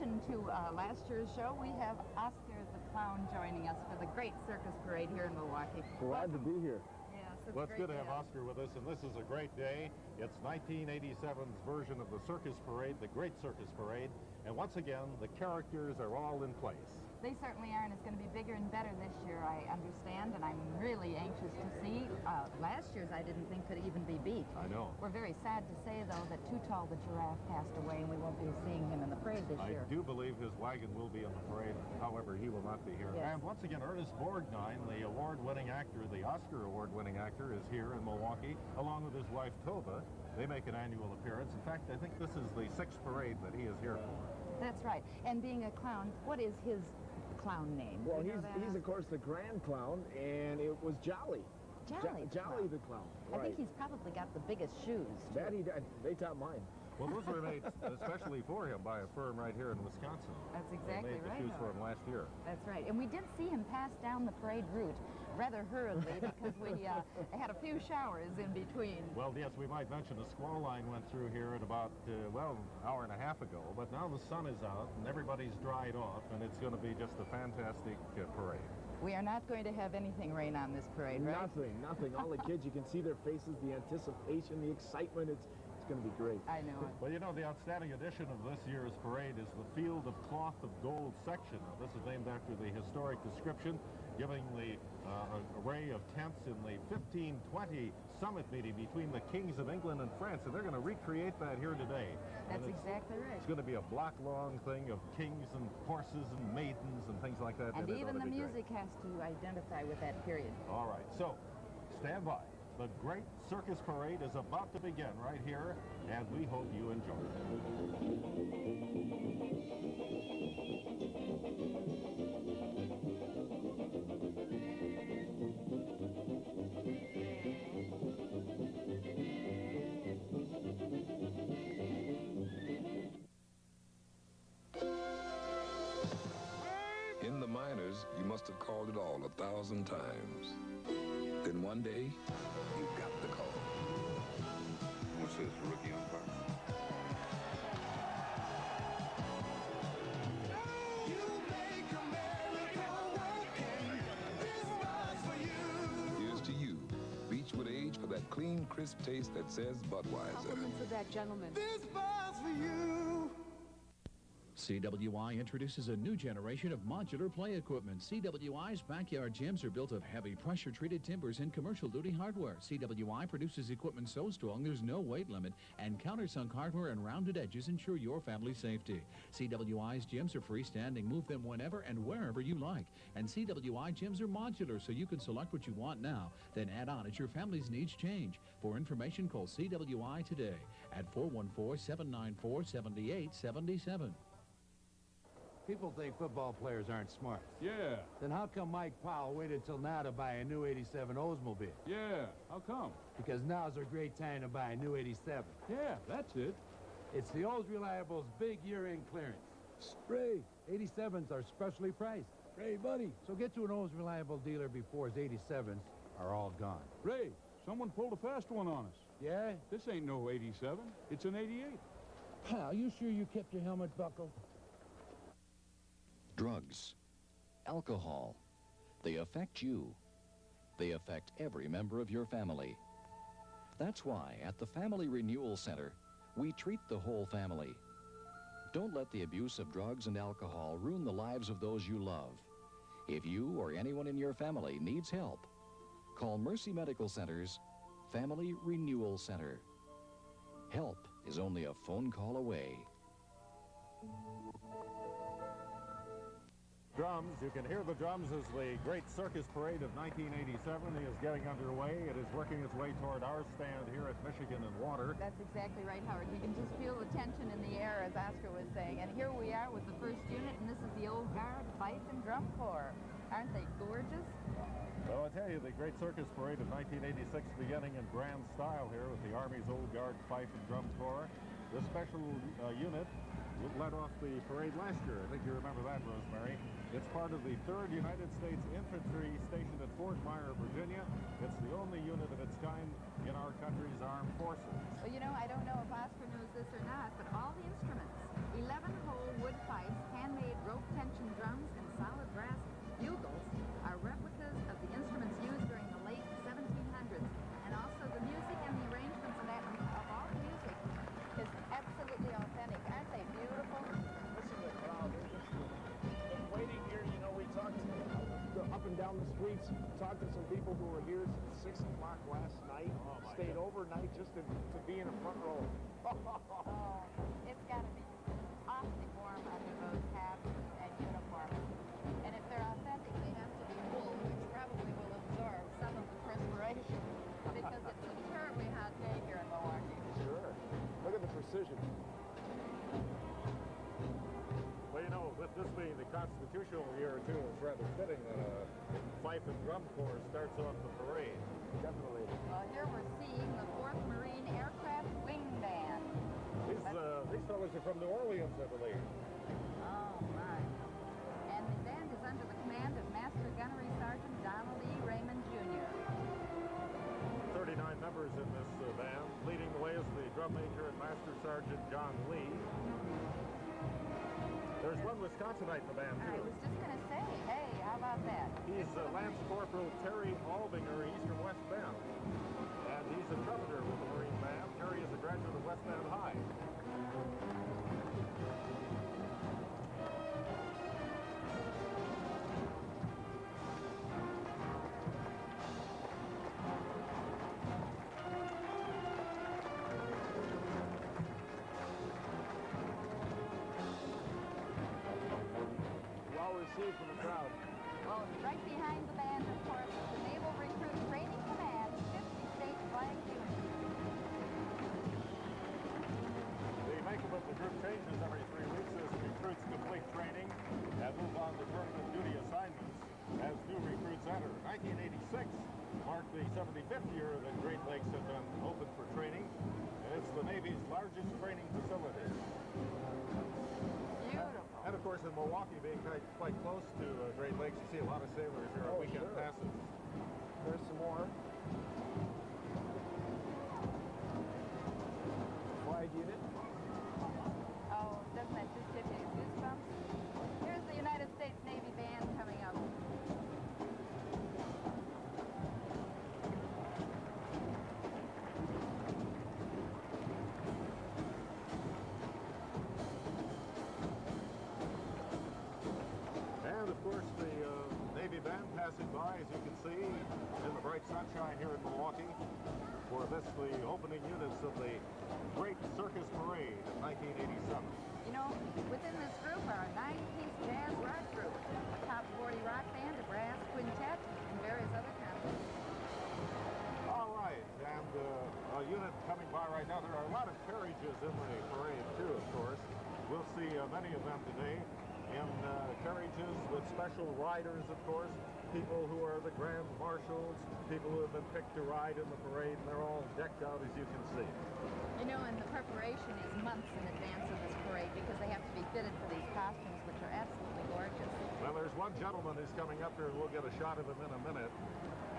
addition to last year's show, we have Oscar the Clown joining us for the great circus parade here in Milwaukee. Glad to be here. Yes, Well, it's good to have Oscar with us, and this is a great day. It's 1987's version of the circus parade, the Great Circus Parade, and once again, the characters are all in place. They certainly are, and it's going to be bigger and better this year, I understand, and I'm really anxious to see. Last year's I didn't think could even be beat. I know. We're very sad to say, though, that Too Tall the giraffe passed away, and we won't be seeing him in the parade this year. I do believe his wagon will be in the parade, however, he will not be here. Yes. And once again, Ernest Borgnine, the award-winning actor, the Oscar award-winning actor, is here in Milwaukee, along with his wife, Tova. They make an annual appearance. In fact, I think this is the 6th parade that he is here for. That's right. And being a clown, what is his clown name? Well, he's of course the grand clown, and it was Jolly. Jolly the clown. I think he's probably got the biggest shoes. That they taught mine. Well, those were made especially for him by a firm right here in Wisconsin. That's exactly right. They made right. the shoes for him last year. That's right. And we did see him pass down the parade route rather hurriedly because we had a few showers in between. Well, yes, we might mention a squall line went through here at about, well, an hour and a half ago. But now the sun is out and everybody's dried off, and it's going to be just a fantastic parade. We are not going to have anything rain on this parade, right? Nothing. All the kids, you can see their faces, the anticipation, the excitement. It's going to be great. I know it. Well, you know, the outstanding addition of this year's parade is the Field of Cloth of Gold section. Now, this is named after the historic description giving the array of tents in the 1520 summit meeting between the kings of England and France, and they're going to recreate that here today. That's exactly right. It's going to be a block-long thing of kings and horses and maidens and things like that. And even the music has to identify with that period. All right, so stand by. The Great Circus Parade is about to begin right here, and we hope you enjoy In the minors, you must have called it all 1,000 times. Then one day, you got the call. What's this, rookie umpire? Here's to you. Beechwood age for that clean, crisp taste that says Budweiser. Compliments of that gentleman. This bar's for you. CWI introduces a new generation of modular play equipment. CWI's backyard gyms are built of heavy pressure-treated timbers and commercial-duty hardware. CWI produces equipment so strong there's no weight limit, and countersunk hardware and rounded edges ensure your family's safety. CWI's gyms are freestanding. Move them whenever and wherever you like. And CWI gyms are modular, so you can select what you want now, then add on as your family's needs change. For information, call CWI today at 414-794-7877. People think football players aren't smart. Yeah. Then how come Mike Powell waited till now to buy a new 87 Oldsmobile? Yeah. How come? Because now's a great time to buy a new 87. Yeah, that's it. It's the Olds Relabels big year-end clearance. Ray, 87s are specially priced. Ray, buddy. So get to an Olds Reliable dealer before his 87s are all gone. Ray, someone pulled a fast one on us. Yeah? This ain't no 87. It's an 88. Pal, you sure you kept your helmet buckled? Drugs, alcohol, they affect you. They affect every member of your family. That's why at the Family Renewal Center, we treat the whole family. Don't let the abuse of drugs and alcohol ruin the lives of those you love. If you or anyone in your family needs help, call Mercy Medical Center's Family Renewal Center. Help is only a phone call away. Drums. You can hear the drums as the Great Circus Parade of 1987 is getting underway. It is working its way toward our stand here at Michigan and Water. That's exactly right, Howard. You can just feel the tension in the air, as Oscar was saying. And here we are with the first unit, and this is the Old Guard Fife and Drum Corps. Aren't they gorgeous? Well, I tell you, the Great Circus Parade of 1986 beginning in grand style here with the Army's Old Guard Fife and Drum Corps. This special unit led off the parade last year. I think you remember that, Rosemary. It's part of the 3rd United States Infantry stationed at Fort Myer, Virginia. It's the only unit of its kind in our country's armed forces. Well, you know, I don't know if Oscar knows this or not, but all the instruments, 11-hole wood fifes streets. Talked to some people who were here since 6 o'clock last night. Stayed overnight just to be in the front row. Oh, it's got to be awfully warm under those hats and uniforms. And if they're authentic, they have to be wool, which probably will absorb some of the perspiration because it's a terribly hot day here in Milwaukee. Sure. Look at the precision. Well, you know, with this being the constitutional year, too, it's rather fitting that a fife and drum corps starts off the parade. Definitely. Well, here we're seeing the 4th Marine Aircraft Wing Band. These fellas are from New Orleans, I believe. Oh, my. And the band is under the command of Master Gunnery Sergeant Donald E. Raymond, Jr. 39 members in this band. Leading the way is the drum major and Master Sergeant John Lee. There's one Wisconsinite in the band, too. I was just going to say, hey, how about that? He's Lance Corporal Terry Albinger, he's from West Bend. And he's a trumpeter with the Marine Band. Terry is a graduate of West Bend High. Well received from the crowd. Well, right behind the band, of course, is the Naval Recruit Training Command, 50 State Flag Unit. The makeup of the group changes every 3 weeks as recruits complete training and move on to permanent duty assignments as new recruits enter. 1986 marked the 75th year that Great Lakes had been open for training, and it's the Navy's largest training facility. Beautiful. And of course, in Milwaukee, being quite close to Great Lakes, you see a lot of sailors here on weekend sure. passes. There's some more. Flag unit. Oh, doesn't that just give you goosebumps? Here's the United States Navy Band coming up. And of course, the Navy band passing by, as you can see, in the bright sunshine here in Milwaukee, for this, the opening units of the Great Circus Parade of 1987. You know, within this group are a 9-piece jazz rock group, a top 40 rock band, a brass quintet, and various other concerts. All right, and a unit coming by right now. There are a lot of carriages in the parade, too, of course. We'll see many of them today in carriages with special riders, of course, people who are the grand marshals, people who have been picked to ride in the parade, and they're all decked out, as you can see. You know, and the preparation is months in advance of this parade because they have to be fitted for these costumes, which are absolutely gorgeous. Well, there's one gentleman who's coming up here, and we'll get a shot of him in a minute.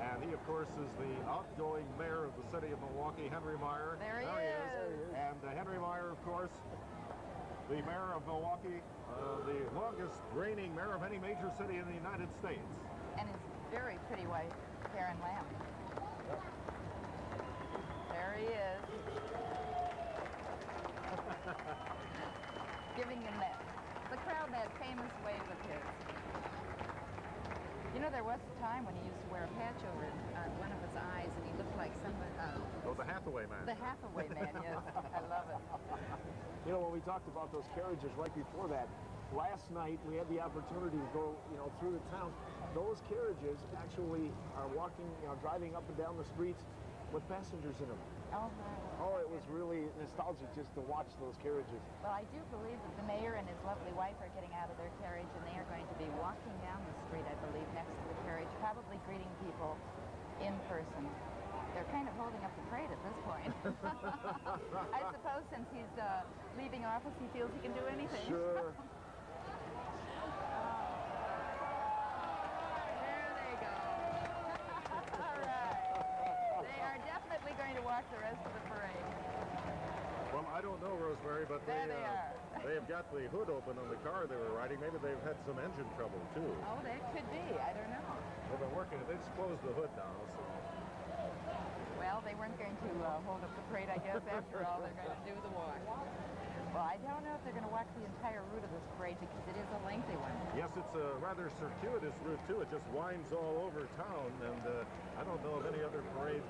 And he, of course, is the outgoing mayor of the city of Milwaukee, Henry Meyer. There he is. And Henry Meyer, of course, the mayor of Milwaukee, the longest reigning mayor of any major city in the United States. And his very pretty wife, Karen Lamb. There he is. Giving him the crowd that famous wave of his. You know, there was a time when he used to wear a patch over on one of his eyes, and he looked like somebody. Oh, the Hathaway man. The Hathaway man, yes. I love it. You know, when we talked about those carriages right before that, last night we had the opportunity to go, through the town. Those carriages actually are walking, driving up and down the streets with passengers in them. Oh, my. Oh, it was really nostalgic just to watch those carriages. Well, I do believe that the mayor and his lovely wife are getting out of their carriage, and they are going to be walking down the street, I believe, next to the carriage, probably greeting people in person. They're kind of holding up the parade at this point. I suppose since he's leaving office, he feels he can do anything. Sure. There they go. All right. They are definitely going to walk the rest of the parade. Well, I don't know, Rosemary, but There they are. they have got the hood open on the car they were riding. Maybe they've had some engine trouble, too. Oh, that could be. I don't know. They've been working. They just closed the hood now, so... Well, they weren't going to hold up the parade, I guess, after all. They're going to do the walk. Well, I don't know if they're going to walk the entire route of this parade because it is a lengthy one. Yes, it's a rather circuitous route, too. It just winds all over town, and I don't know of any other parade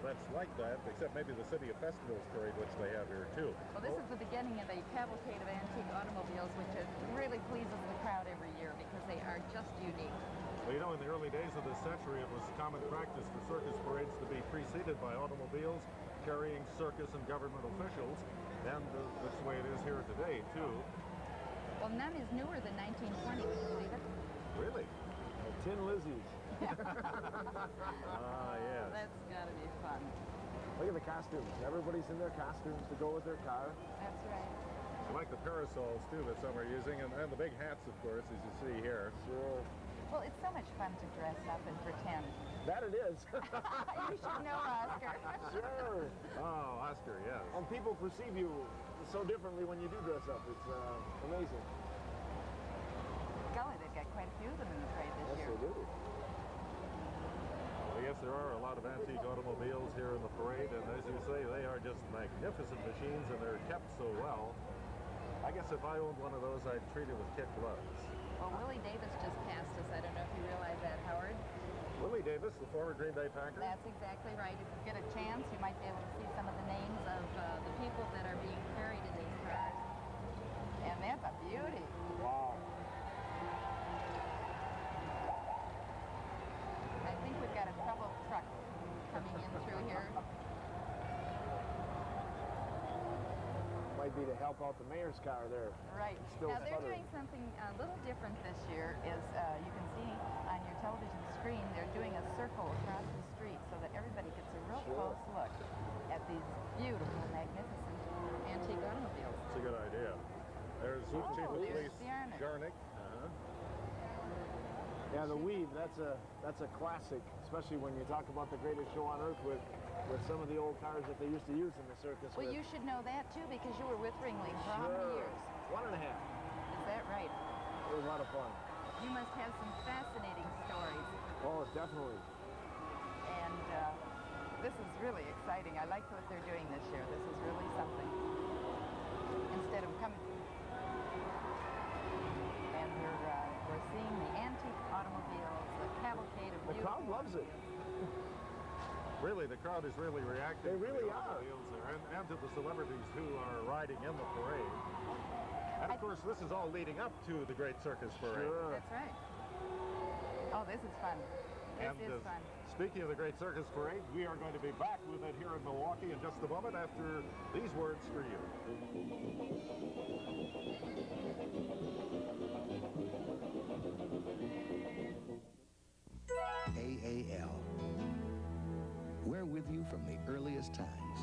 that's like that, except maybe the City of Festivals parade, which they have here, too. Well, this is the beginning of a cavalcade of antique automobiles, which really pleases the crowd every year because they are just unique. Well, you know, in the early days of this century, it was common practice for circus parades to be preceded by automobiles carrying circus and government officials, and that's the way it is here today, too. Well, none is newer than 1920, would you believe it? Really? Tin Lizzies. Ah, yes. That's got to be fun. Look at the costumes. Everybody's in their costumes to go with their car. That's right. I like the parasols, too, that some are using, and the big hats, of course, as you see here. Sure. Well, it's so much fun to dress up and pretend. That it is. You should know, Oscar. Sure. Oh, Oscar, yes. And people perceive you so differently when you do dress up. It's amazing. Golly, they've got quite a few of them in the parade this Yes, year. they do. Well, yes, there are a lot of antique automobiles here in the parade, and as you say, they are just magnificent machines, and they're kept so well. I guess if I owned one of those, I'd treat it with kid gloves. Well, Willie Davis just passed us. I don't know if you realize that, Howard. Willie Davis, the former Green Bay Packer. That's exactly right. If you get a chance, you might be able to see some of the names of the people that are being carried in these cars. And that's a beauty. Wow. I think we've got a trouble truck coming in through here. Might be to help out the mayor's car there. Right. It's still Now, they're sputtering. doing something a little different this year is you can see on your television screen, they're doing a circle across the street so that everybody gets a real Sure. close look at these beautiful, magnificent antique automobiles. It's a good idea. There's Chief of there's Police Jarnik. Jarnik. Yeah, the weave, that's a classic, especially when you talk about the greatest show on earth with some of the old cars that they used to use in the circus. Well, you should know that, too, because you were with Ringley for how many years? 1.5. Is that right? It was a lot of fun. You must have some fascinating stories. Oh, definitely. And this is really exciting. I like what they're doing this year. This is really something. Instead of coming... And we're seeing the antique automobiles, the cavalcade of The beautiful crowd loves it. Really, the crowd is really reacting. They to really the are. automobiles there, and to the celebrities who are riding in the parade. And of course, this is all leading up to the Great Circus Parade. Sure. That's right. Oh, this is fun. This is fun. Speaking of the Great Circus Parade, we are going to be back with it here in Milwaukee in just a moment after these words for you. AAL. We're with you from the earliest times.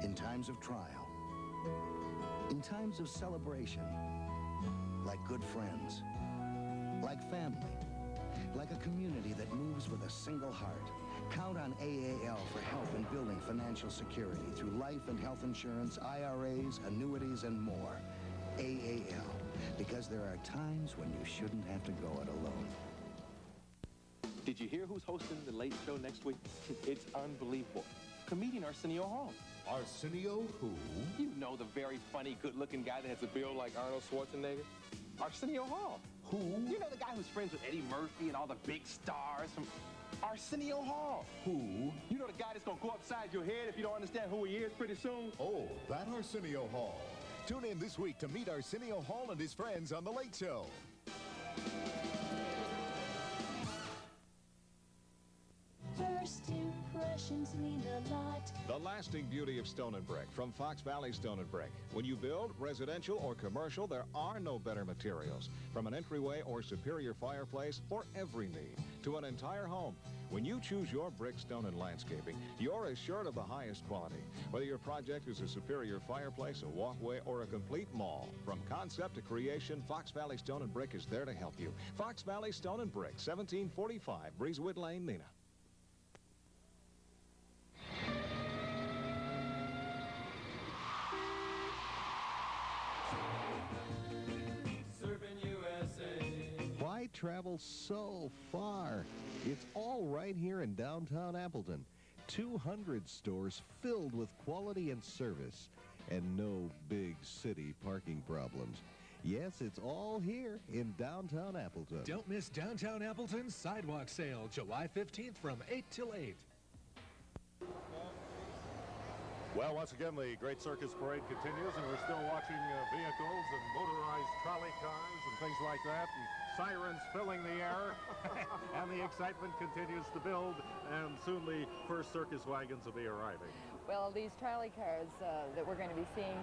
In times of trial. In times of celebration. Like good friends. Like family. Like a community that moves with a single heart. Count on AAL for help in building financial security through life and health insurance, IRAs, annuities, and more. AAL. Because there are times when you shouldn't have to go it alone. Did you hear who's hosting the Late Show next week? It's unbelievable. Comedian Arsenio Hall. Arsenio who? You know, the very funny, good-looking guy that has a build like Arnold Schwarzenegger. Arsenio Hall. Who? You know, the guy who's friends with Eddie Murphy and all the big stars from Arsenio Hall. Who? You know, the guy that's gonna go upside your head if you don't understand who he is pretty soon? Oh, that Arsenio Hall. Tune in this week to meet Arsenio Hall and his friends on The Late Show. First impressions mean a lot. The lasting beauty of stone and brick from Fox Valley Stone and Brick. When you build, residential or commercial, there are no better materials. From an entryway or superior fireplace for every need to an entire home. When you choose your brick, stone, and landscaping, you're assured of the highest quality. Whether your project is a superior fireplace, a walkway, or a complete mall, from concept to creation, Fox Valley Stone and Brick is there to help you. Fox Valley Stone and Brick, 1745 Breezewood Lane, Neenah. Why travel so far? It's all right here in downtown Appleton. 200 stores filled with quality and service. and no big city parking problems. Yes, it's all here in downtown Appleton. Don't miss downtown Appleton's sidewalk sale, July 15th from 8 till 8. Well, once again, the Great Circus Parade continues, and we're still watching vehicles and motorized trolley cars and things like that, and sirens filling the air, and the excitement continues to build, and soon the first circus wagons will be arriving. Well, these trolley cars that we're going to be seeing,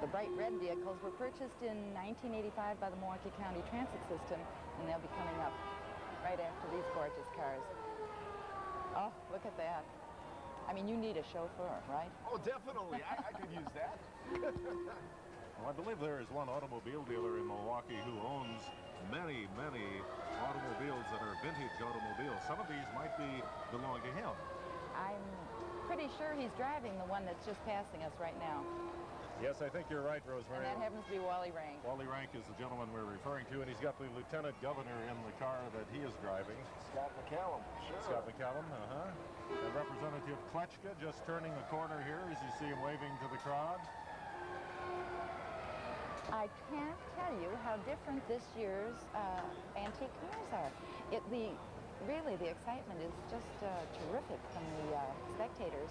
the bright red vehicles, were purchased in 1985 by the Milwaukee County Transit System, and they'll be coming up right after these gorgeous cars. Oh, look at that. I mean, you need a chauffeur, right? Oh, definitely. I could use that. Well, I believe there is one automobile dealer in Milwaukee who owns many, many automobiles that are vintage automobiles. Some of these might belong to him. I'm pretty sure he's driving the one that's just passing us right now. Yes, I think you're right, Rosemary. And that happens to be Wally Rank. Wally Rank is the gentleman we're referring to, and he's got the lieutenant governor in the car that he is driving. Scott McCallum, sure. Scott McCallum, And Representative Kletchka just turning the corner here as you see him waving to the crowd. I can't tell you how different this year's antique cars are. Really, the excitement is just terrific from the spectators.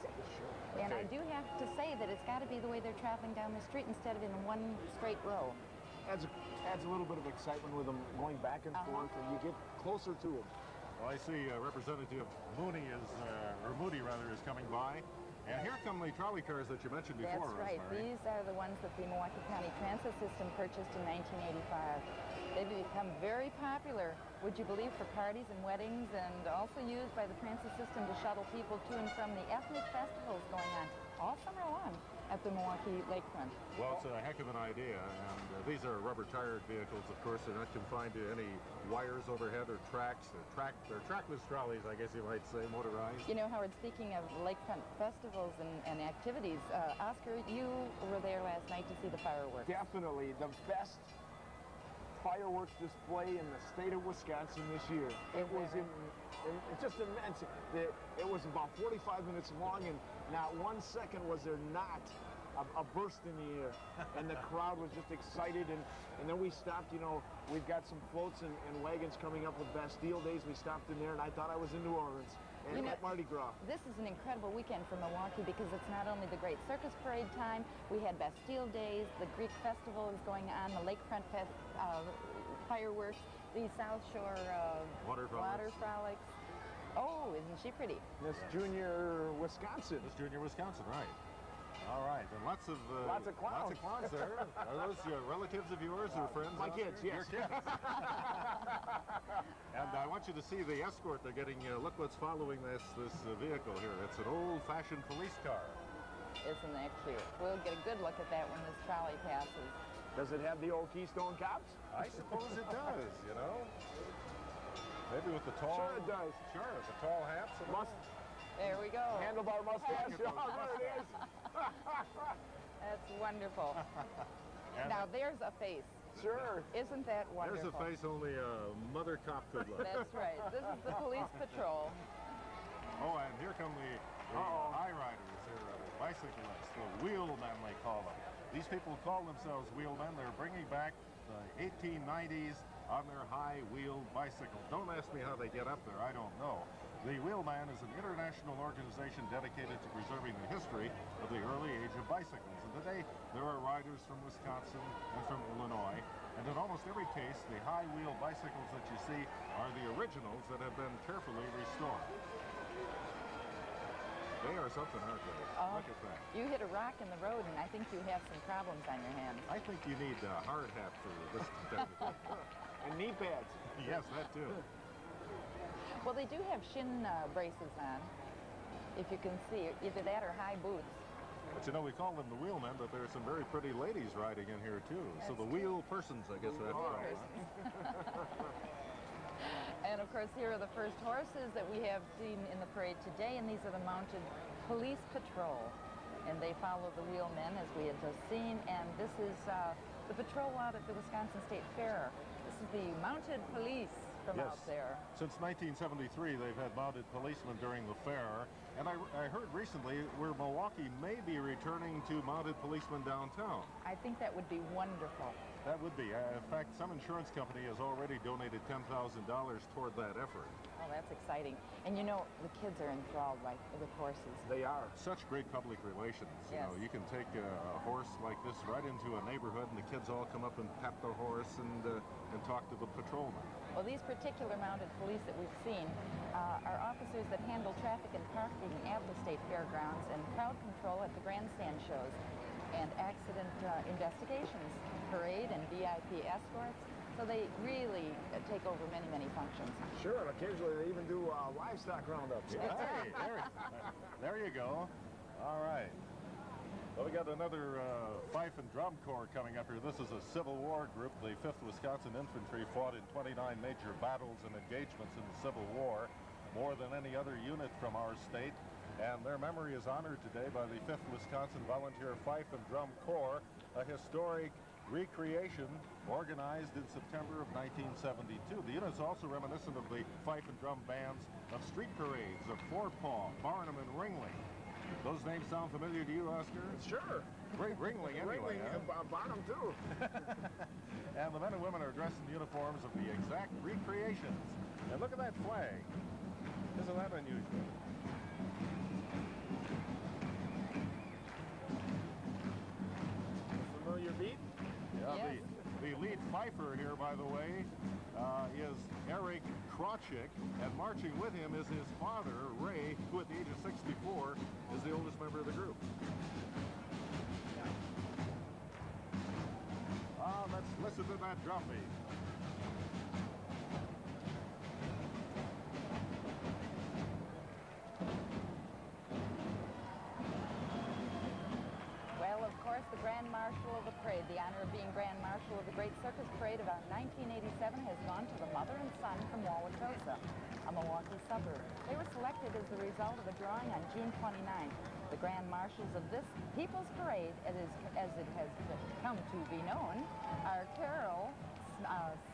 And I do have to say that it's got to be the way they're traveling down the street instead of in one straight row. Adds a little bit of excitement with them going back and forth, and you get closer to them. Well, I see Representative Moody is coming by. And here come the trolley cars that you mentioned before. That's right. Rosemary. These are the ones that the Milwaukee County Transit System purchased in 1985. They've become very popular, would you believe, for parties and weddings, and also used by the transit system to shuttle people to and from the ethnic festivals going on all summer long at the Milwaukee lakefront. Well, it's a heck of an idea, and these are rubber-tired vehicles, of course. They're not confined to any wires overhead or tracks. They're trackless trolleys, I guess you might say, motorized. You know, Howard, speaking of lakefront festivals and activities, Oscar, you were there last night to see the fireworks. Definitely the best fireworks display in the state of Wisconsin this year. It was just immense. It was about 45 minutes long, and not 1 second was there not a burst in the air. And the crowd was just excited, and then we stopped. You know, we've got some floats and wagons coming up with Bastille Days. We stopped in there, and I thought I was in New Orleans. And at Mardi Gras. This is an incredible weekend for Milwaukee because it's not only the Great Circus Parade time, we had Bastille Days, the Greek Festival is going on, the Lakefront fireworks, the South Shore water frolics. Oh, isn't she pretty? Miss Junior Wisconsin. Miss Junior Wisconsin, right. All right, and lots of clowns. Lots of clowns there. Are those relatives of yours or friends? My kids, yes. Your kids. And I want you to see the escort they're getting. Look what's following this vehicle here. It's an old-fashioned police car. Isn't that cute? We'll get a good look at that when this trolley passes. Does it have the old Keystone Cops? I suppose it does, you know. Maybe with the tall... Sure it does. Sure, the tall hats. There we go. Handlebar mustache. Oh, there it is. That's wonderful. Now there's a face. Sure. Isn't that wonderful? There's a face only a mother cop could look. That's right. This is the police patrol. Oh, and here come the high riders here, bicyclists, the wheelmen they call them. These people call themselves wheelmen. They're bringing back the 1890s on their high-wheeled bicycles. Don't ask me how they get up there. I don't know. The Wheelman is an international organization dedicated to preserving the history of the early age of bicycles. And today, there are riders from Wisconsin and from Illinois. And in almost every case, the high-wheel bicycles that you see are the originals that have been carefully restored. They are something, aren't they? Look at that. You hit a rock in the road, and I think you have some problems on your hands. I think you need a hard hat for this type of thing. And knee pads. Yes, that too. Well, they do have shin braces on, if you can see. Either that or high boots. But you know, we call them the wheelmen, but there are some very pretty ladies riding in here too. So the wheel persons, I guess that's called. And of course, here are the first horses that we have seen in the parade today, and these are the mounted police patrol. And they follow the wheelmen, as we had just seen, and this is the patrol out at the Wisconsin State Fair. This is the mounted police from out there. Since 1973, they've had mounted policemen during the fair, And I heard recently where Milwaukee may be returning to mounted policemen downtown. I think that would be wonderful. That would be. In fact, some insurance company has already donated $10,000 toward that effort. Oh, that's exciting. And you know, the kids are enthralled with horses. They are. Such great public relations. Yes. You know, you can take a horse like this right into a neighborhood and the kids all come up and pat the horse and talk to the patrolman. Well, these particular mounted police that we've seen are officers that handle traffic and parking at the state fairgrounds and crowd control at the grandstand shows and accident investigations, parade and VIP escorts. So they really take over many, many functions. Sure, and occasionally they even do livestock roundups. Hey, there you go. All right. Well, we got another fife and drum corps coming up here. This is a Civil War group. The 5th Wisconsin Infantry fought in 29 major battles and engagements in the Civil War, more than any other unit from our state. And their memory is honored today by the 5th Wisconsin Volunteer Fife and Drum Corps, a historic recreation organized in September of 1972. The unit's also reminiscent of the fife and drum bands of street parades of Forepaugh, Barnum, and Ringling. Those names sound familiar to you, Oscar? Sure. Ringling anyway. Barnum, too. And the men and women are dressed in uniforms of the exact recreations. And look at that flag. Isn't that unusual? Familiar beat? Yeah, yes. The lead fifer here, by the way, is Eric Krawczyk, and marching with him is his father, Ray, who at the age of 64 is the oldest member of the group. Let's listen to that drum beat. Well, of course, the Grand Marshal of the parade, the honor of being Grand Marshal of the Great Circus Parade of 1987 has gone to the mother and son from Wauwatosa, a Milwaukee suburb. They were selected as the result of a drawing on June 29th. The Grand Marshals of this People's Parade, as it has come to be known, are Carol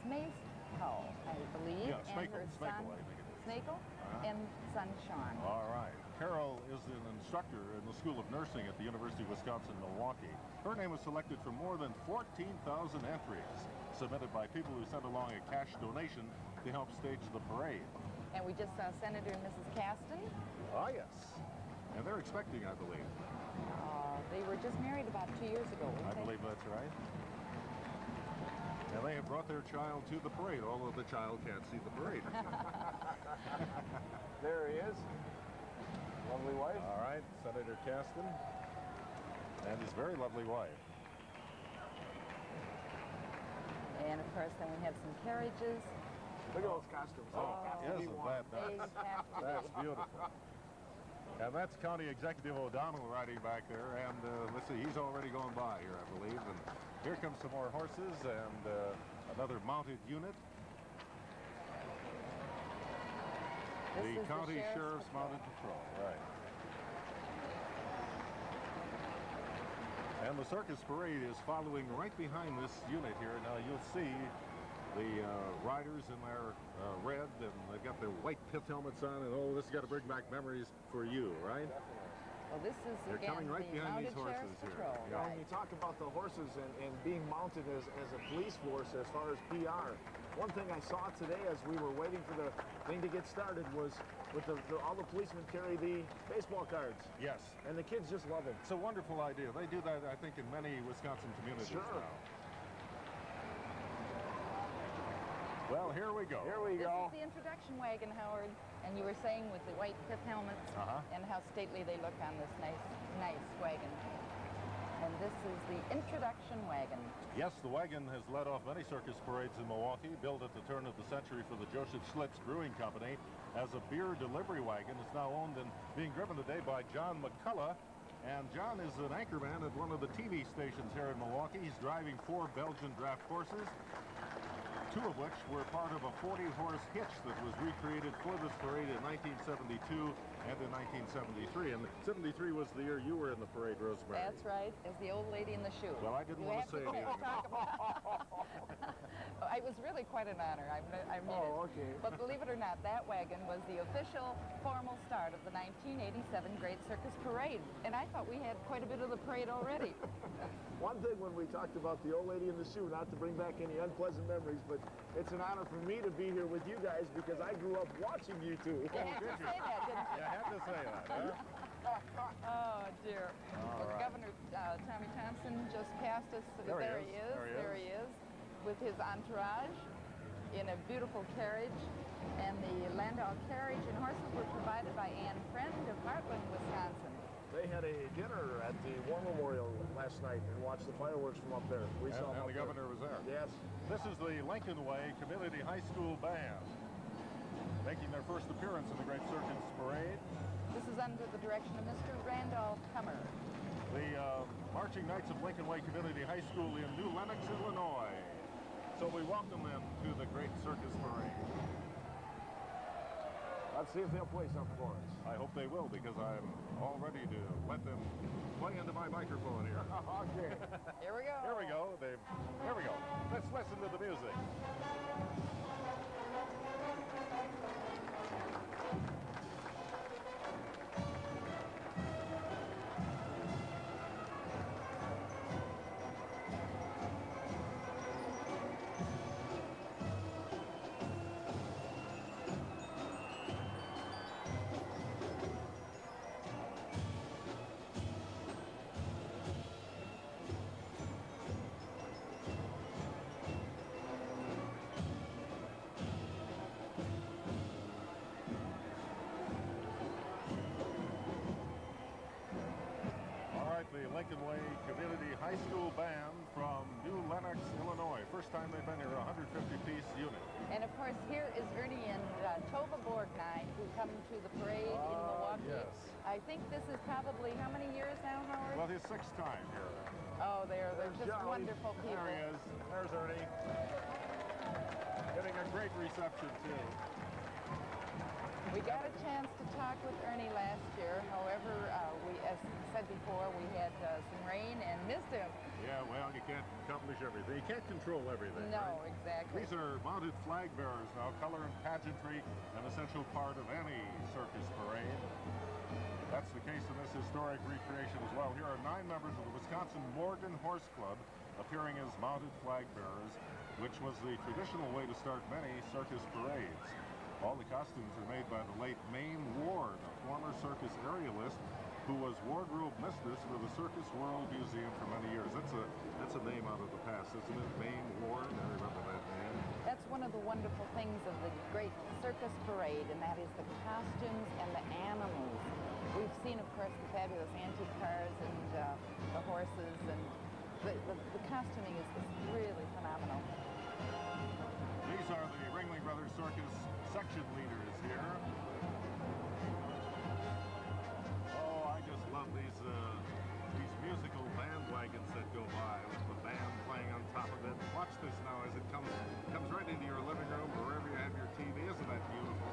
Smakel, I believe, Yeah, and her son, I think it is. Smakel, and son Sean. All right. Carol is an instructor in the School of Nursing at the University of Wisconsin-Milwaukee. Her name was selected from more than 14,000 entries submitted by people who sent along a cash donation to help stage the parade. And we just saw Senator and Mrs. Caston. Ah, yes. And they're expecting, I believe. They were just married about 2 years ago, weren't I they? believe that's right. And they have brought their child to the parade, although the child can't see the parade. There he is. Lovely wife. All right, Senator Caston and his very lovely wife. And of course, then we have some carriages. Look at those costumes. Oh, isn't that They nice? have to That's be. beautiful. And that's County Executive O'Donnell riding back there. And let's see, he's already gone by here, I believe. And here comes some more horses and another mounted unit. This The is County the Sheriff's Mounted Patrol, right. And the Circus Parade is following right behind this unit here. Now you'll see the riders in their red, and they've got their white pith helmets on, and oh, this has got to bring back memories for you, right? Well, this is, They're again, coming right the behind Mounted these horses Sheriff's here. Patrol. Yeah. When you talk about the horses and being mounted as a police force as far as PR, one thing I saw today as we were waiting for the thing to get started was with all the policemen carry the baseball cards. Yes. And the kids just love them. It's a wonderful idea. They do that, I think, in many Wisconsin communities Sure. now. Well, here we go. Here we This go. is the introduction wagon, Howard. And you were saying with the white pith helmets and how stately they look on this nice wagon. And this is the introduction wagon. Yes, the wagon has led off many circus parades in Milwaukee, built at the turn of the century for the Joseph Schlitz Brewing Company as a beer delivery wagon. It's now owned and being driven today by John McCullough. And John is an anchorman at one of the TV stations here in Milwaukee. He's driving 4 Belgian draft horses, 2 of which were part of a 40-horse hitch that was recreated for this parade in 1972 and in 1973. And 73 was the year you were in the parade, Rosemary. That's right, as the old lady in the shoe. Well, I didn't want to say anything. Talk about It was really quite an honor. I mean Oh, it. okay. But believe it or not, that wagon was the official formal start of the 1987 Great Circus Parade. And I thought we had quite a bit of the parade already. One thing when we talked about the old lady in the shoe, not to bring back any unpleasant memories, but it's an honor for me to be here with you guys because I grew up watching you two. You had to say that, didn't you? You had to say that, huh? Oh, dear. All right. Governor Tommy Thompson just passed us. There he is. With his entourage in a beautiful carriage. And the Landau carriage and horses were provided by Ann Friend of Heartland, Wisconsin. They had a dinner at the War Memorial last night and watched the fireworks from up there. We saw And the governor was there. Yes. This is the Lincoln Way Community High School Band, making their first appearance in the Great Circus Parade. This is under the direction of Mr. Randolph Kummer. The Marching Knights of Lincoln Way Community High School in New Lenox, Illinois. So we welcome them to the Great Circus Parade. Let's see if they'll play something for us. I hope they will, because I'm all ready to let them play into my microphone here. Okay. Here we go. Here we go. Here we go. Let's listen to the music. The Lincoln Way Community High School Band from New Lenox, Illinois. First time they've been here, a 150-piece unit. And of course, here is Ernie and Tova Borgnine, who come to the parade in Milwaukee. Yes. I think this is probably how many years now, Howard? Well, his sixth time here. Oh, they're just wonderful people. There he is. There's Ernie. Getting a great reception, too. We got a chance to talk with Ernie last year. However, as said before, we had some rain and missed him. Yeah, well, you can't accomplish everything. You can't control everything. No, right? exactly. These are mounted flag bearers now. Color and pageantry, an essential part of any circus parade. That's the case in this historic recreation as well. Here are 9 members of the Wisconsin Morgan Horse Club appearing as mounted flag bearers, which was the traditional way to start many circus parades. All the costumes are made by the late Maine Ward, a former circus aerialist who was wardrobe mistress for the Circus World Museum for many years. That's a name out of the past, isn't it? Maine Ward, I remember that name. That's one of the wonderful things of the Great Circus Parade, and that is the costumes and the animals. We've seen, of course, the fabulous antique cars and the horses, and the costuming is really phenomenal. These are the Ringling Brothers Circus section leaders here. Oh, I just love these musical band wagons that go by with the band playing on top of it. Watch this now as it comes right into your living room or wherever you have your TV. Isn't that beautiful?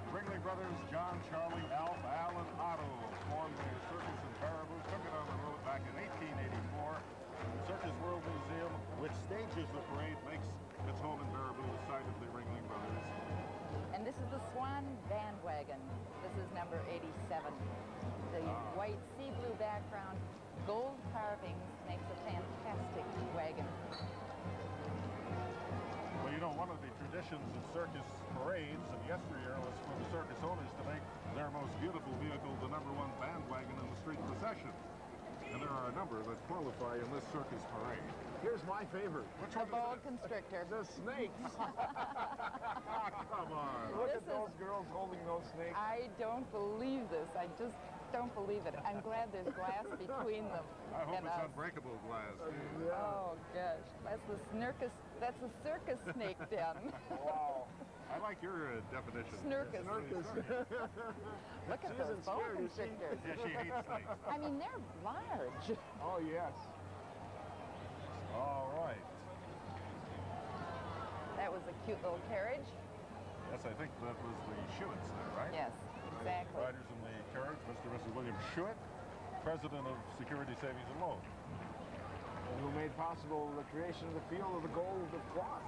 Ringling Brothers, John, Charlie, Alf, Al, and Otto formed the Circus in Baraboo, took it on the road back in 1884. The Circus World Museum, which stages the parade, makes its home in Baraboo, the site of the Ringling Brothers. And this is the Swan bandwagon. This is number 87. The white sea blue background, gold carvings makes a fantastic wagon. Well, you know, one of the traditions of circus parades in yesteryear was for the circus owners to make their most beautiful vehicle the #1 bandwagon in the street procession. And there are a number that qualify in this circus parade. Here's my favorite. Which The one boa is it? constrictor. The snakes. Come on. Look at those girls holding those snakes. I don't believe this. I just don't believe it. I'm glad there's glass between them. I hope and it's us. unbreakable glass. Yeah. Oh gosh, that's the snurkus. That's a circus snake den. Wow. I like your definition. Snurkus. Look at those boa constrictors. Yeah, she hates snakes. I mean, they're large. Oh, yes. All right. That was a cute little carriage. Yes, I think that was the Schuetts there, right? Yes, exactly. Riders in the carriage, Mr. and Mrs. William Schuett, president of Security Savings and Loan. and who made possible the creation of the Field of the Gold of Cloth,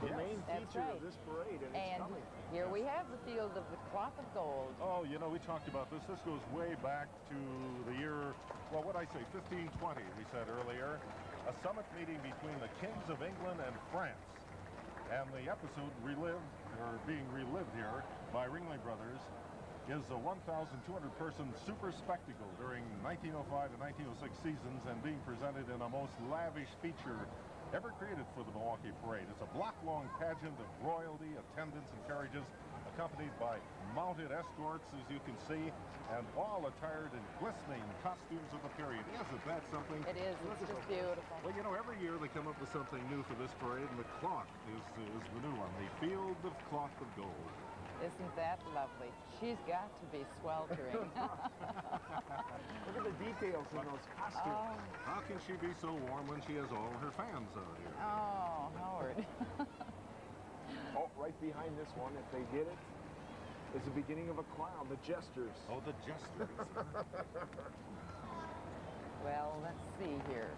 the main That's feature right. of this parade, and it's coming. Here we have the Field of the Cloth of Gold. Oh, you know, we talked about this. This goes way back to the year, well, what did I say, 1520, we said earlier. A summit meeting between the kings of England and France. And the episode being relived here by Ringling Brothers is a 1,200-person super spectacle during 1905 and 1906 seasons and being presented in a most lavish feature ever created for the Milwaukee Parade. It's a block-long pageant of royalty, attendants, and carriages accompanied by mounted escorts, as you can see, and all attired in glistening costumes of the period. Isn't that something? It is. It's just beautiful. Well, you know, every year they come up with something new for this parade, and the cloth is the new one, the Field of Cloth of Gold. Isn't that lovely? She's got to be sweltering. Look at the details in those costumes. Oh. How can she be so warm when she has all her fans out here? Oh, Howard. Oh, right behind this one, if they did it, is the beginning of a clown, the Jesters. Oh, the Jesters. Well, let's see here.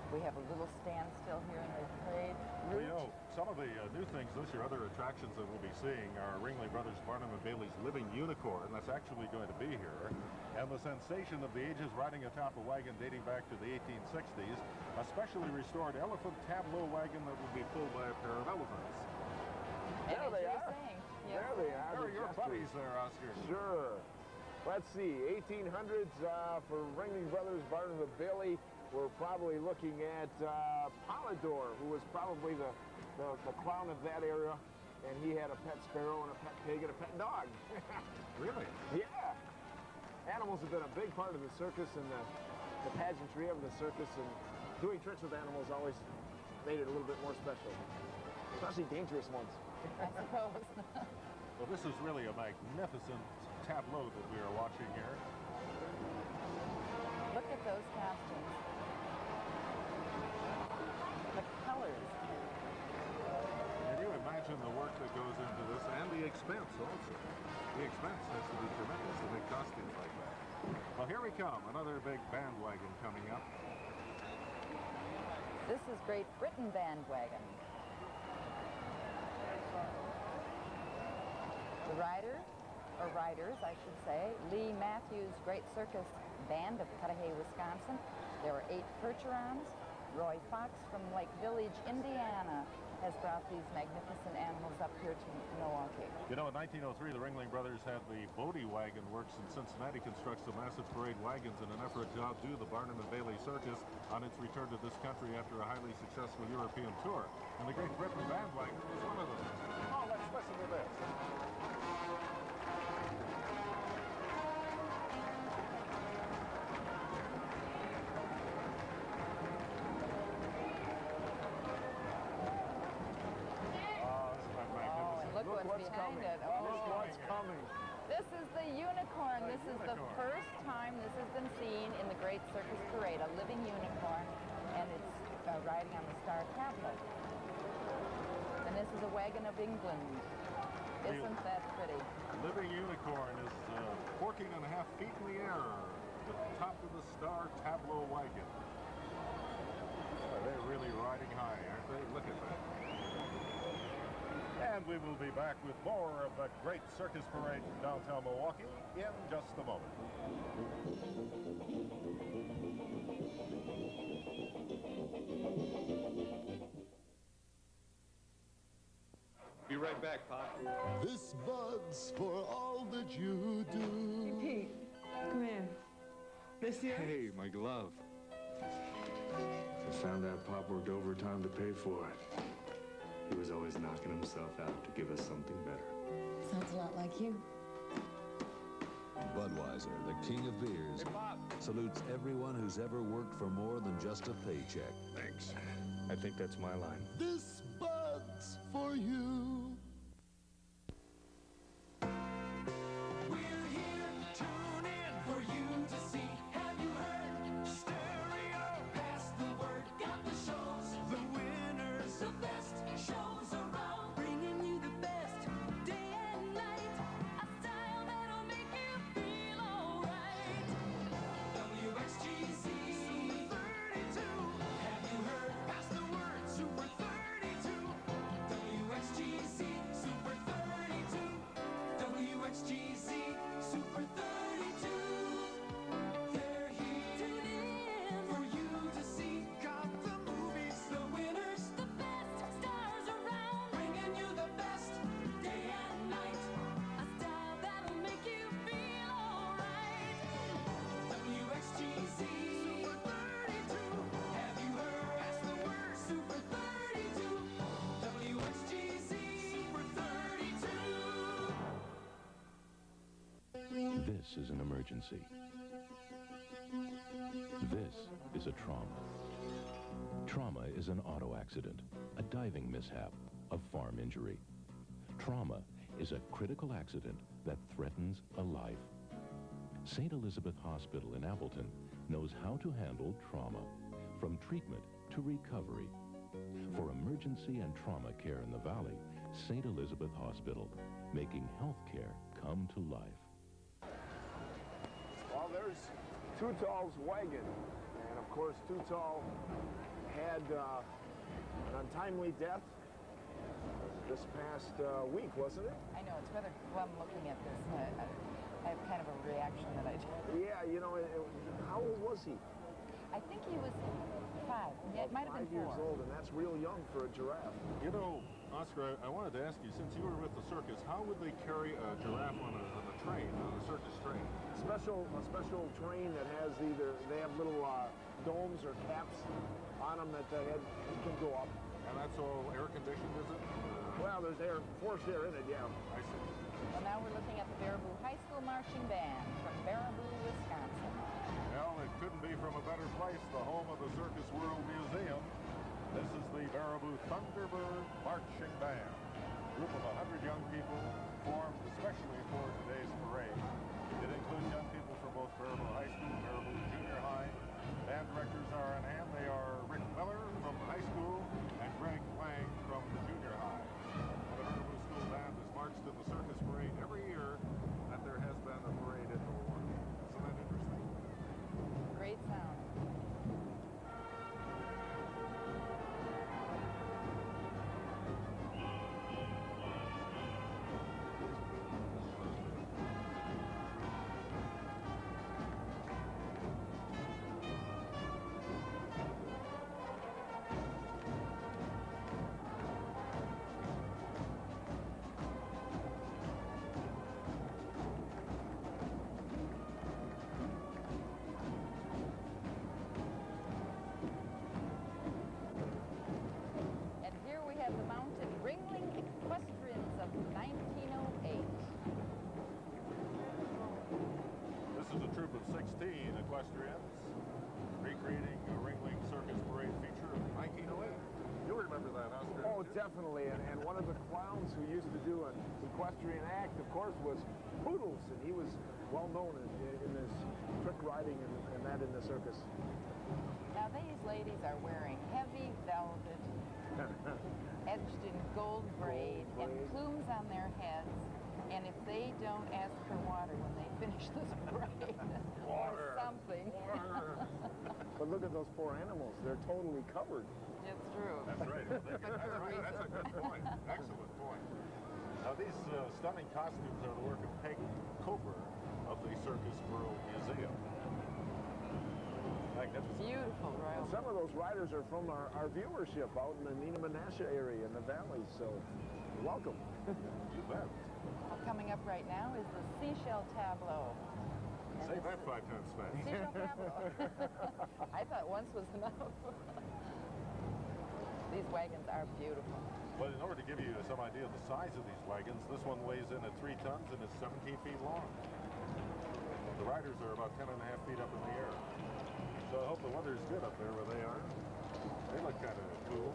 We have a little standstill here in the parade Well, route. you know, some of the new things this year, other attractions that we'll be seeing are Ringling Brothers Barnum and Bailey's Living Unicorn. That's actually going to be here. And the sensation of the ages riding atop a wagon dating back to the 1860s, a specially restored elephant tableau wagon that will be pulled by a pair of elephants. And There as they you were are. saying, There they are. There the are your Jesters. buddies there, Oscar. Sure. Let's see, 1800s for Ringling Brothers, Barnum and Bailey. We're probably looking at Polydor, who was probably the clown of that era, and he had a pet sparrow and a pet pig and a pet dog. Really? Yeah. Animals have been a big part of the circus and the pageantry of the circus, and doing tricks with animals always made it a little bit more special, especially dangerous ones. I suppose. Well, this is really a magnificent tableau that we are watching here. Look at those costumes. The colors. Can you imagine the work that goes into this and the expense also? The expense has to be tremendous to make costumes like that. Well, here we come. Another big bandwagon coming up. This is Great Britain bandwagon. The rider, or riders, I should say, Lee Matthews Great Circus Band of Cudahy, Wisconsin. There were 8 Percherons. Roy Fox from Lake Village, Indiana, has brought these magnificent animals up here to Milwaukee. You know, in 1903, the Ringling Brothers had the Bodie Wagon Works in Cincinnati construct some massive parade wagons in an effort to outdo the Barnum and Bailey Circus on its return to this country after a highly successful European tour. And the Great Britain bandwagon was one of them. Oh, let's listen to this. Look what's behind it. Oh. Look what's coming. This is the unicorn. This is the first time this has been seen in the Great Circus Parade, a living unicorn, and it's riding on the star tableau. And this is a wagon of England. Isn't that pretty? Living unicorn is 14.5 feet in the air, the top of the star tableau wagon. They're really riding high, aren't they? Look at that. And we will be back with more of the Great Circus Parade in downtown Milwaukee in just a moment. Be right back, Pop. This bud's for all that you do. Hey, Pete, come here. This yours? Hey, my glove. I found out Pop worked overtime to pay for it. He was always knocking himself out to give us something better. Sounds a lot like you. Budweiser, the king of beers, salutes everyone who's ever worked for more than just a paycheck. Thanks. I think that's my line. This bud's for you. We're here, tune in for you to see. Have you heard? Stereo, pass the word. Got the shows, the winners, the best shows around, bringing you the best day and night. A style that'll make you feel alright. WXGZ 32. Have you heard? is an emergency. This is a trauma. Trauma is an auto accident, a diving mishap, a farm injury. Trauma is a critical accident that threatens a life. St. Elizabeth Hospital in Appleton knows how to handle trauma, from treatment to recovery. For emergency and trauma care in the Valley, St. Elizabeth Hospital, making health care come to life. Well, there's Too Tall's wagon. And of course, Too Tall had an untimely death this past week, wasn't it? I know, it's rather glum looking at this. I have kind of a reaction that I do. Yeah, you know, how old was he? I think he was 5. Yeah, it might have been 4. 5 years old, and that's real young for a giraffe. You know, Oscar, I wanted to ask you, since you were with the circus, how would they carry a giraffe on a train, on a circus train? A special train that has they have little domes or caps on them that the head can go up. And that's all air conditioned, is it? Well, there's forced air in it, yeah. I see. Well, now we're looking at the Baraboo High School Marching Band from Baraboo, Wisconsin. Well, it couldn't be from a better place, the home of the Circus World Museum. This is the Baraboo Thunderbird Marching Band. A group of 100 young people formed especially for today's parade. It includes young people from both Baraboo High School and Baraboo Junior High. Band directors are on hand. They are Rick Miller from the high school and Greg Lang from the junior high. The Baraboo School Band has marched in the circus parade every year that there has been a parade in Milwaukee. Isn't that interesting? Great sound. Equestrians recreating a Ringling Circus Parade feature of 1908. You remember that, Oscar? Oh, definitely. And one of the clowns who used to do an equestrian act, of course, was Poodles, and he was well known in this trick riding and that in the circus. Now these ladies are wearing heavy velvet, edged in gold braid, and plumes on their heads. And if they don't ask for water when they finish this parade, or something. But look at those poor animals. They're totally covered. It's true. That's right. That's a good point. Excellent point. Now, these stunning costumes are the work of Peg Cover of the Circus World Museum. Magnificent. Beautiful, Royal. And some of those riders are from our viewership out in the Nina Menasha area in the valley, so welcome. You bet. Well, coming up right now is the seashell tableau. Say that 5 times fast. Seashell tableau. I thought once was enough. These wagons are beautiful. But in order to give you some idea of the size of these wagons, this one weighs in at 3 tons and is 17 feet long. The riders are about 10.5 feet up in the air. So I hope the weather is good up there where they are. They look kind of cool.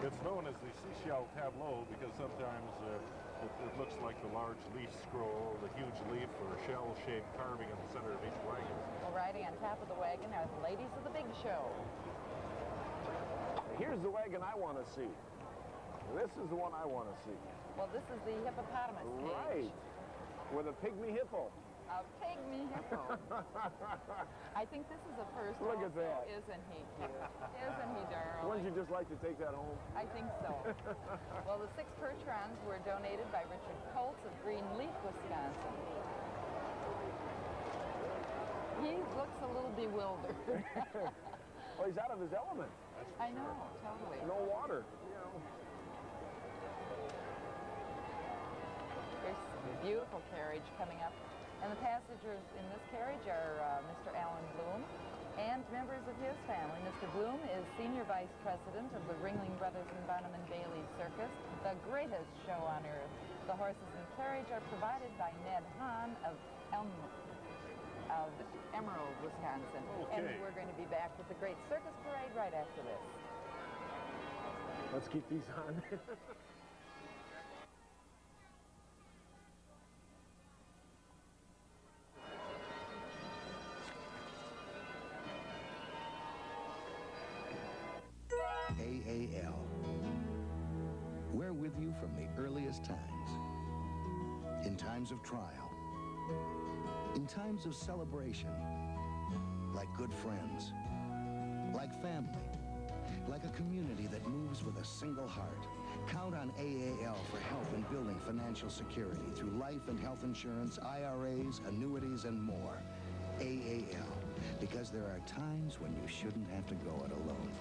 It's known as the seashell tableau because sometimes it looks like the large leaf scroll, the huge leaf or shell-shaped carving in the center of each wagon. Well, riding on top of the wagon are the ladies of the big show. Here's the wagon I want to see. This is the one I want to see. Well, this is the hippopotamus cage. Right. With a pygmy hippo. A pygmy hippo. I think this is a first. Look at that. Isn't he cute? Isn't he darling? Wouldn't you just like to take that home? I think so. Well, the 6 Percherons were donated by Richard Colts of Greenleaf, Wisconsin. He looks a little bewildered. Well, he's out of his element. I know, totally. No water. There's a beautiful carriage coming up. And the passengers in this carriage are Mr. Alan Bloom and members of of his family. Mr. Bloom is Senior Vice President of the Ringling Brothers and Barnum and Bailey Circus, the greatest show on earth. The horses and carriage are provided by Ned Hahn of Emerald, Wisconsin. Okay. And we're going to be back with the great circus parade right after this. Let's keep these on. AAL. We're with you from the earliest times. In times of trial. In times of celebration. Like good friends. Like family. Like a community that moves with a single heart. Count on AAL for help in building financial security through life and health insurance, IRAs, annuities, and more. AAL. Because there are times when you shouldn't have to go it alone.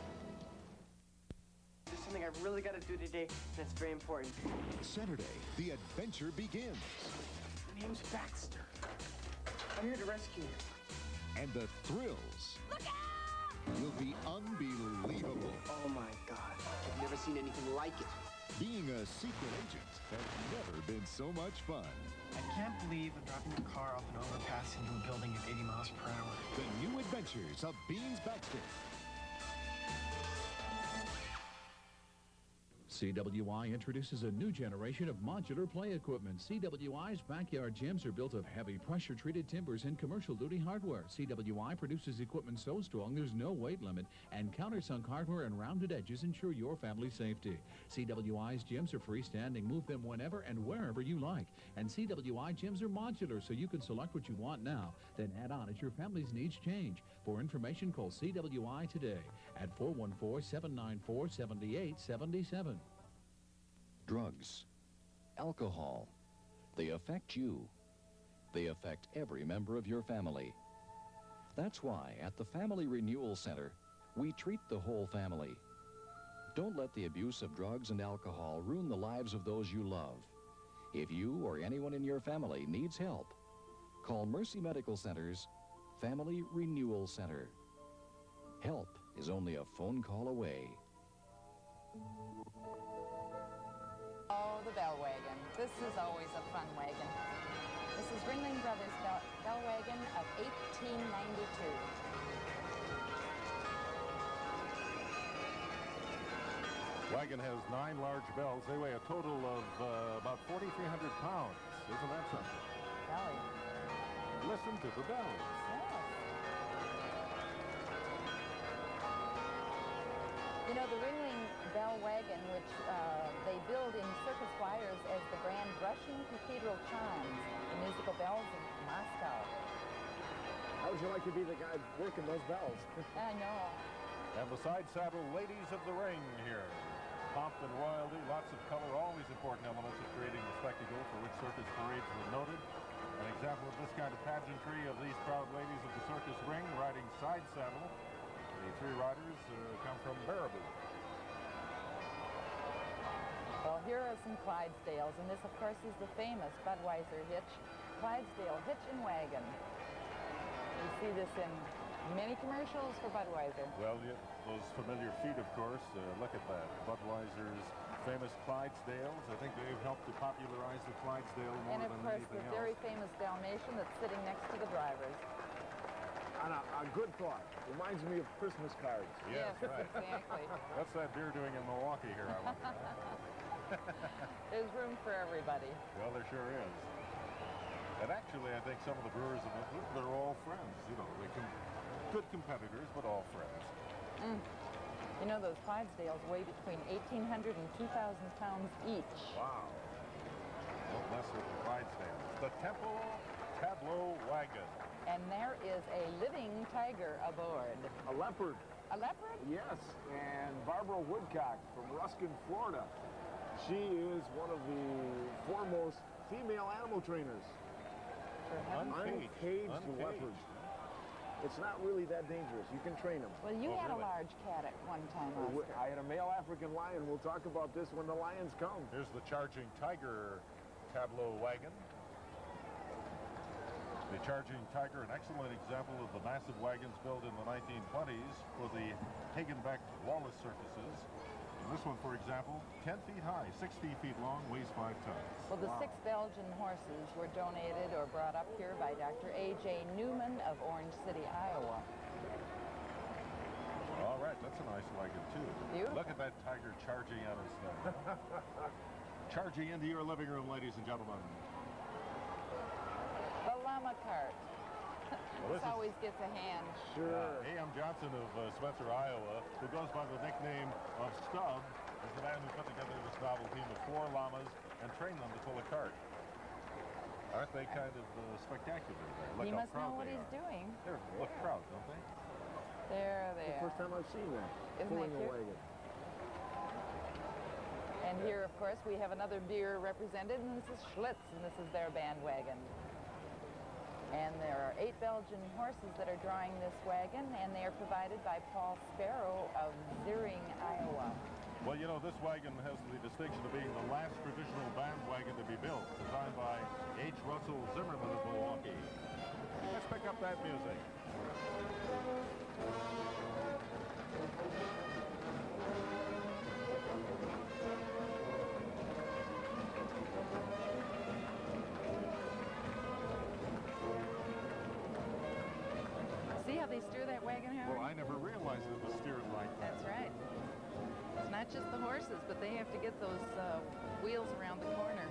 There's something I've really got to do today, and it's very important. Saturday, the adventure begins. My name's Baxter. I'm here to rescue you. And the thrills will be unbelievable. Oh my God. I've never seen anything like it. Being a secret agent has never been so much fun. I can't believe I'm driving a car off an overpass into a building at 80 miles per hour. The new adventures of Beans Baxter. CWI introduces a new generation of modular play equipment. CWI's backyard gyms are built of heavy pressure-treated timbers and commercial duty hardware. CWI produces equipment so strong there's no weight limit, and countersunk hardware and rounded edges ensure your family's safety. CWI's gyms are freestanding. Move them whenever and wherever you like. And CWI gyms are modular, so you can select what you want now, then add on as your family's needs change. For information, call CWI today at 414-794-7877. Drugs, alcohol, they affect you. They affect every member of your family. That's why at the Family Renewal Center, we treat the whole family. Don't let the abuse of drugs and alcohol ruin the lives of those you love. If you or anyone in your family needs help, call Mercy Medical Center's Family Renewal Center. Help is only a phone call away. Oh, the bell wagon. This is always a fun wagon. This is Ringling Brothers bell wagon of 1892. Wagon has 9 large bells. They weigh a total of about 4,300 pounds. Isn't that something? Belly. Listen to the bells. You know, the Ringling Bell Wagon, which they build in circus wires as the grand Russian cathedral chimes, the musical bells of Moscow. How would you like to be the guy working those bells? I know. And the side saddle ladies of the ring here. Pomp and royalty, lots of color, always important elements of creating the spectacle for which circus parades were noted. An example of this kind of pageantry of these proud ladies of the circus ring riding side saddle. The 3 riders come from Baraboo. Well, here are some Clydesdales, and this, of course, is the famous Budweiser hitch, Clydesdale Hitch and Wagon. You see this in many commercials for Budweiser. Well, yeah, those familiar feet, of course. Look at that. Budweiser's famous Clydesdales. I think they've helped to popularize the Clydesdale more And, of than course, anything the else. very famous Dalmatian that's sitting next to the drivers. On a good thought. Reminds me of Christmas cards. Yes, right. Exactly. What's that beer doing in Milwaukee here, I wonder? There's room for everybody. Well, there sure is. And actually, I think some of the brewers, they're all friends. You know, good competitors, but all friends. You know, those Clydesdales weigh between 1,800 and 2,000 pounds each. Wow. Don't mess with the Clydesdales. The Temple Tableau Wagon. And there is a living tiger aboard. A leopard. A leopard? Yes, and Barbara Woodcock from Ruskin, Florida. She is one of the foremost female animal trainers. Uncaged leopards. It's not really that dangerous. You can train them. Well, you had a large cat at one time, Oscar. I had a male African lion. We'll talk about this when the lions come. Here's the Charging Tiger Tableau Wagon. The Charging Tiger, an excellent example of the massive wagons built in the 1920s for the Hagenbeck Wallace circuses. And this one, for example, 10 feet high, 60 feet long, weighs 5 tons. Well, the 6 Belgian horses were donated or brought up here by Dr. A.J. Newman of Orange City, Iowa. All right, that's a nice wagon, too. Beautiful. Look at that tiger charging at us there. Charging into your living room, ladies and gentlemen. The llama cart. Well, this always gets a hand. Sure. A.M. Johnson of Spencer, Iowa, who goes by the nickname of Stub, is the man who put together this novel team of 4 llamas and trained them to pull a cart. Aren't they kind of spectacular there? Look He how must proud know what they he's are. doing. They look proud, don't they? There they The are. first time I've seen that. Isn't pulling that a cute? wagon. And here, of course, we have another beer represented, and this is Schlitz, and this is their bandwagon. And there are 8 Belgian horses that are drawing this wagon, and they are provided by Paul Sparrow of Ziering, Iowa. Well, you know, this wagon has the distinction of being the last traditional bandwagon to be built, designed by H. Russell Zimmerman of Milwaukee. Let's pick up that music. See how they steer that wagon, Howard? Well, I never realized it was steered like that. That's right. It's not just the horses, but they have to get those wheels around the corner.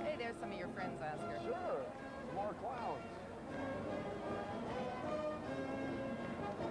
Hey, there's some of your friends, Oscar. Sure. More clowns.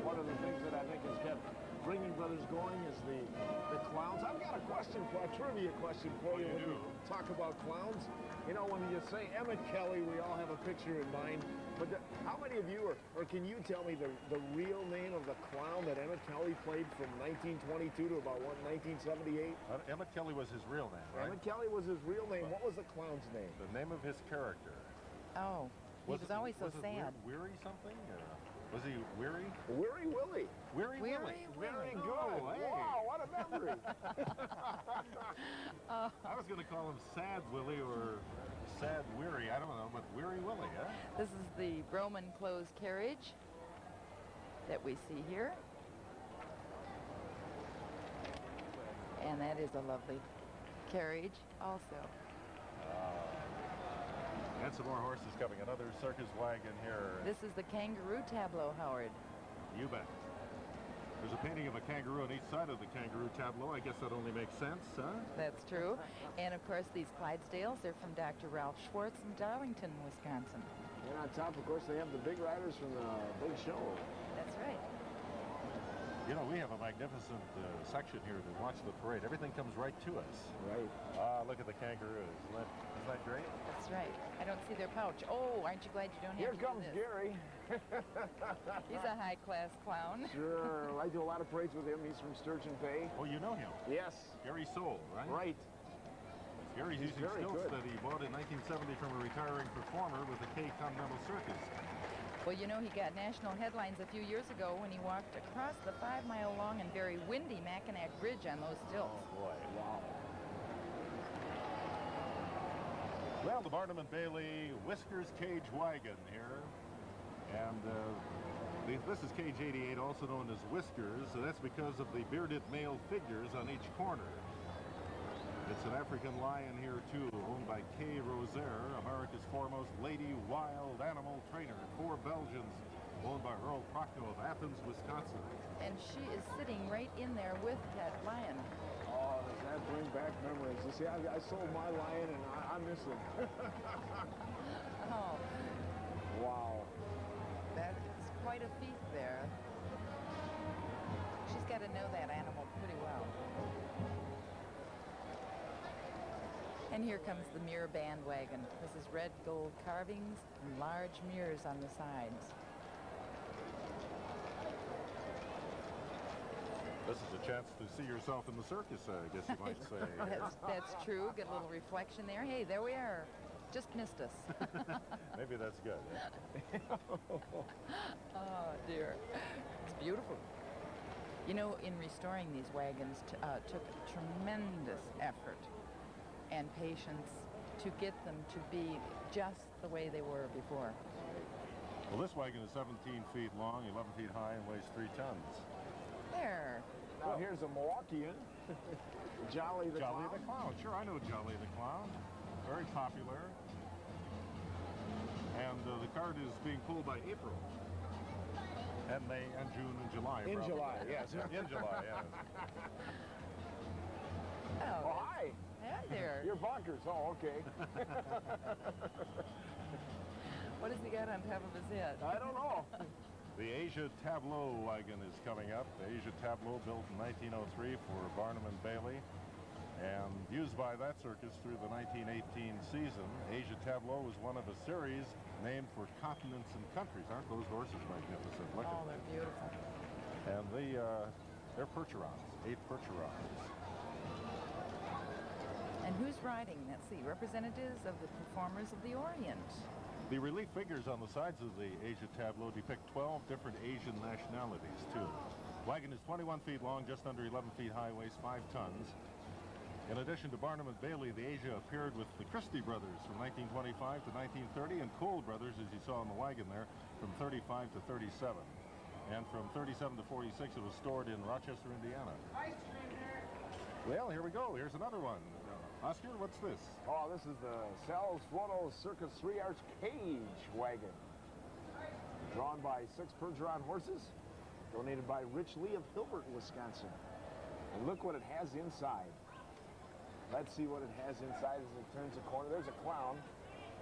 One of the things that I think has kept Ringing Brothers going is the clowns. I've got a question for a trivia question for you. When you talk about clowns, you know, when you say Emmett Kelly, we all have a picture in mind. But how many of you, or can you tell me the real name of the clown that Emmett Kelly played from 1922 to about 1978? Emmett Kelly was his real name, right? Emmett Kelly was his real name. What was the clown's name? The name of his character. Oh, he was always so sad. Weary something? Or was he Weary? Weary Willie. Weary Willie. Very good. Oh, hey. Wow, what a memory. I was going to call him Sad Willie or Sad Weary. I don't know, but Weary Willie, huh? This is the Broman closed carriage that we see here. And that is a lovely carriage also. And some more horses coming. Another circus wagon here. This is the kangaroo tableau, Howard. You bet. There's a painting of a kangaroo on each side of the kangaroo tableau. I guess that only makes sense, huh? That's true. And of course, these Clydesdales, they're from Dr. Ralph Schwartz in Darlington, Wisconsin. And on top, of course, they have the big riders from the big show. That's right. You know, we have a magnificent section here to watch the parade. Everything comes right to us. Right. Look at the kangaroos. Isn't that great? That's right. I don't see their pouch. Oh, aren't you glad you don't have Here to comes do this? Gary. He's a high-class clown. Sure. I do a lot of parades with him. He's from Sturgeon Bay. Oh, you know him? Yes. Gary Soule, right? Right. Gary's using stilts that he bought in 1970 from a retiring performer with the K Continental Circus. Well, you know, he got national headlines a few years ago when he walked across the 5-mile-long and very windy Mackinac Bridge on those stilts. Oh, boy. Wow. Well, the Barnum and Bailey Whiskers Cage Wagon here. And this is Cage 88, also known as Whiskers. So that's because of the bearded male figures on each corner. It's an African lion here, too, owned by Kay Rosaire, America's foremost lady wild animal trainer. 4 Belgians, owned by Earl Prochnow of Athens, Wisconsin. And she is sitting right in there with that lion. Oh, does that bring back memories? You see, I sold my lion, and I miss him. Oh. Wow. That is quite a feat there. She's got to know that animal pretty well. And here comes the mirror bandwagon. This is red gold carvings and large mirrors on the sides. This is a chance to see yourself in the circus, I guess you might say. That's true. Get a little reflection there. Hey, there we are. Just missed us. Maybe that's good. Oh, dear. It's beautiful. You know, in restoring these wagons took tremendous effort and patience to get them to be just the way they were before. Well, this wagon is 17 feet long, 11 feet high, and weighs 3 tons. There. Now here's a Milwaukeean. Jolly the Jolly Clown. the Clown. Sure, I know Jolly the Clown. Very popular. And the cart is being pulled by April. And May and June and July. In probably. July, yes. In July, yes. Oh, hi. Hi there. You're bonkers. Oh, okay. What has he got on top of his head? I don't know. The Asia Tableau wagon is coming up. The Asia Tableau, built in 1903 for Barnum and Bailey and used by that circus through the 1918 season. Asia Tableau was one of a series named for continents and countries. Aren't those horses magnificent? Look Oh, they're beautiful. And they're Percherons, 8 Percherons. And who's riding? Let's see, representatives of the performers of the Orient. The relief figures on the sides of the Asia Tableau depict 12 different Asian nationalities, too. Wagon is 21 feet long, just under 11 feet high, weighs 5 tons. In addition to Barnum and Bailey, the Asia appeared with the Christie brothers from 1925 to 1930, and Cole brothers, as you saw in the wagon there, from 35 to 37. And from 37 to 46, it was stored in Rochester, Indiana. Ice cream there. Well, here we go. Here's another one. Oscar, what's this? Oh, this is the Sal's Photo Circus 3-arch cage wagon. Drawn by 6 Percheron horses. Donated by Rich Lee of Hilbert, Wisconsin. And look what it has inside. Let's see what it has inside as it turns a corner. There's a clown.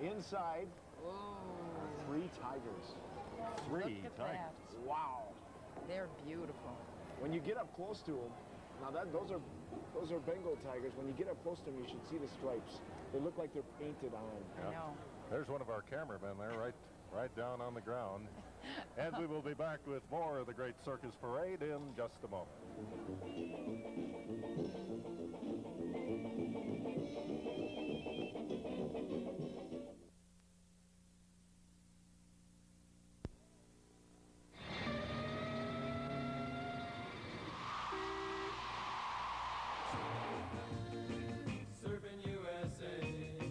Inside, 3 tigers. 3 Look at tigers. that. Wow. They're beautiful. When you get up close to them, now those are Bengal tigers. When you get up close to them, you should see the stripes. They look like they're painted on. Yeah. I know. There's one of our cameramen there, right down on the ground. And we will be back with more of the Great Circus Parade in just a moment.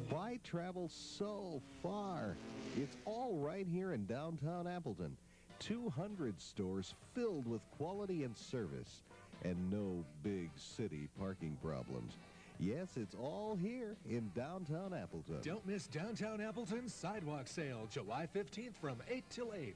Why travel so far? It's all right here in downtown Appleton. 200 stores filled with quality and service, and no big city parking problems. Yes, it's all here in downtown Appleton. Don't miss Downtown Appleton's Sidewalk Sale, July 15th from 8 till 8.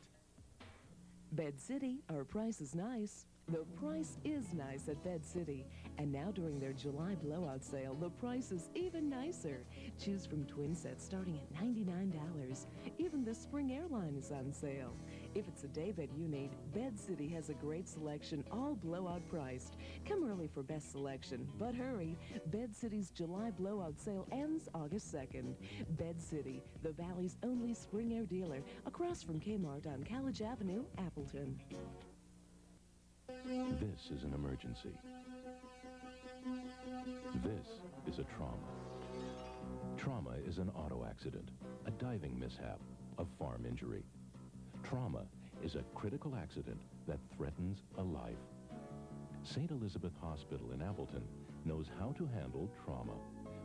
Bed City, our price is nice. The price is nice at Bed City. And now during their July blowout sale, the price is even nicer. Choose from twin sets starting at $99. Even the Spring Airline is on sale. If it's a day bed you need, Bed City has a great selection, all blowout priced. Come early for best selection, but hurry. Bed City's July blowout sale ends August 2nd. Bed City, the Valley's only spring air dealer, across from Kmart on College Avenue, Appleton. This is an emergency. This is a trauma. Trauma is an auto accident, a diving mishap, a farm injury. Trauma is a critical accident that threatens a life. St. Elizabeth Hospital in Appleton knows how to handle trauma,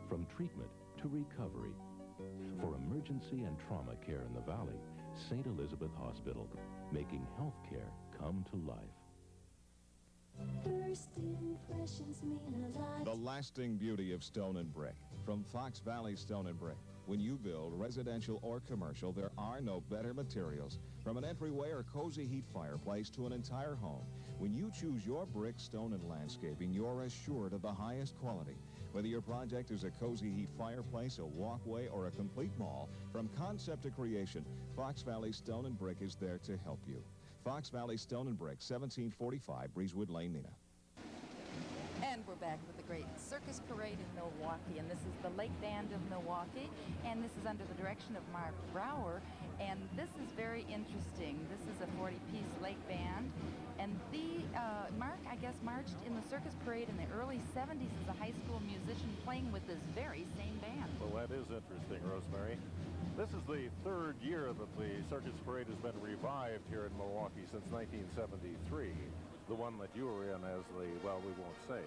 from treatment to recovery. For emergency and trauma care in the Valley, St. Elizabeth Hospital, making health care come to life. First impressions mean a lot. The lasting beauty of stone and brick. From Fox Valley Stone and Brick. When you build residential or commercial, there are no better materials. From an entryway or cozy heat fireplace to an entire home. When you choose your brick, stone, and landscaping, you're assured of the highest quality. Whether your project is a cozy heat fireplace, a walkway, or a complete mall, from concept to creation, Fox Valley Stone and Brick is there to help you. Fox Valley Stone and Brick, 1745 Breezewood Lane, Neenah. And we're back with the Great Circus Parade in Milwaukee, and this is the Lake Band of Milwaukee, and this is under the direction of Mark Brower, and this is very interesting. This is a 40-piece lake band, and Mark, I guess, marched in the Circus Parade in the early 70s as a high school musician playing with this very same band. Well, that is interesting, Rosemary. This is the 3rd year that the Circus Parade has been revived here in Milwaukee since 1973. The one that you were in as the, well, we won't say.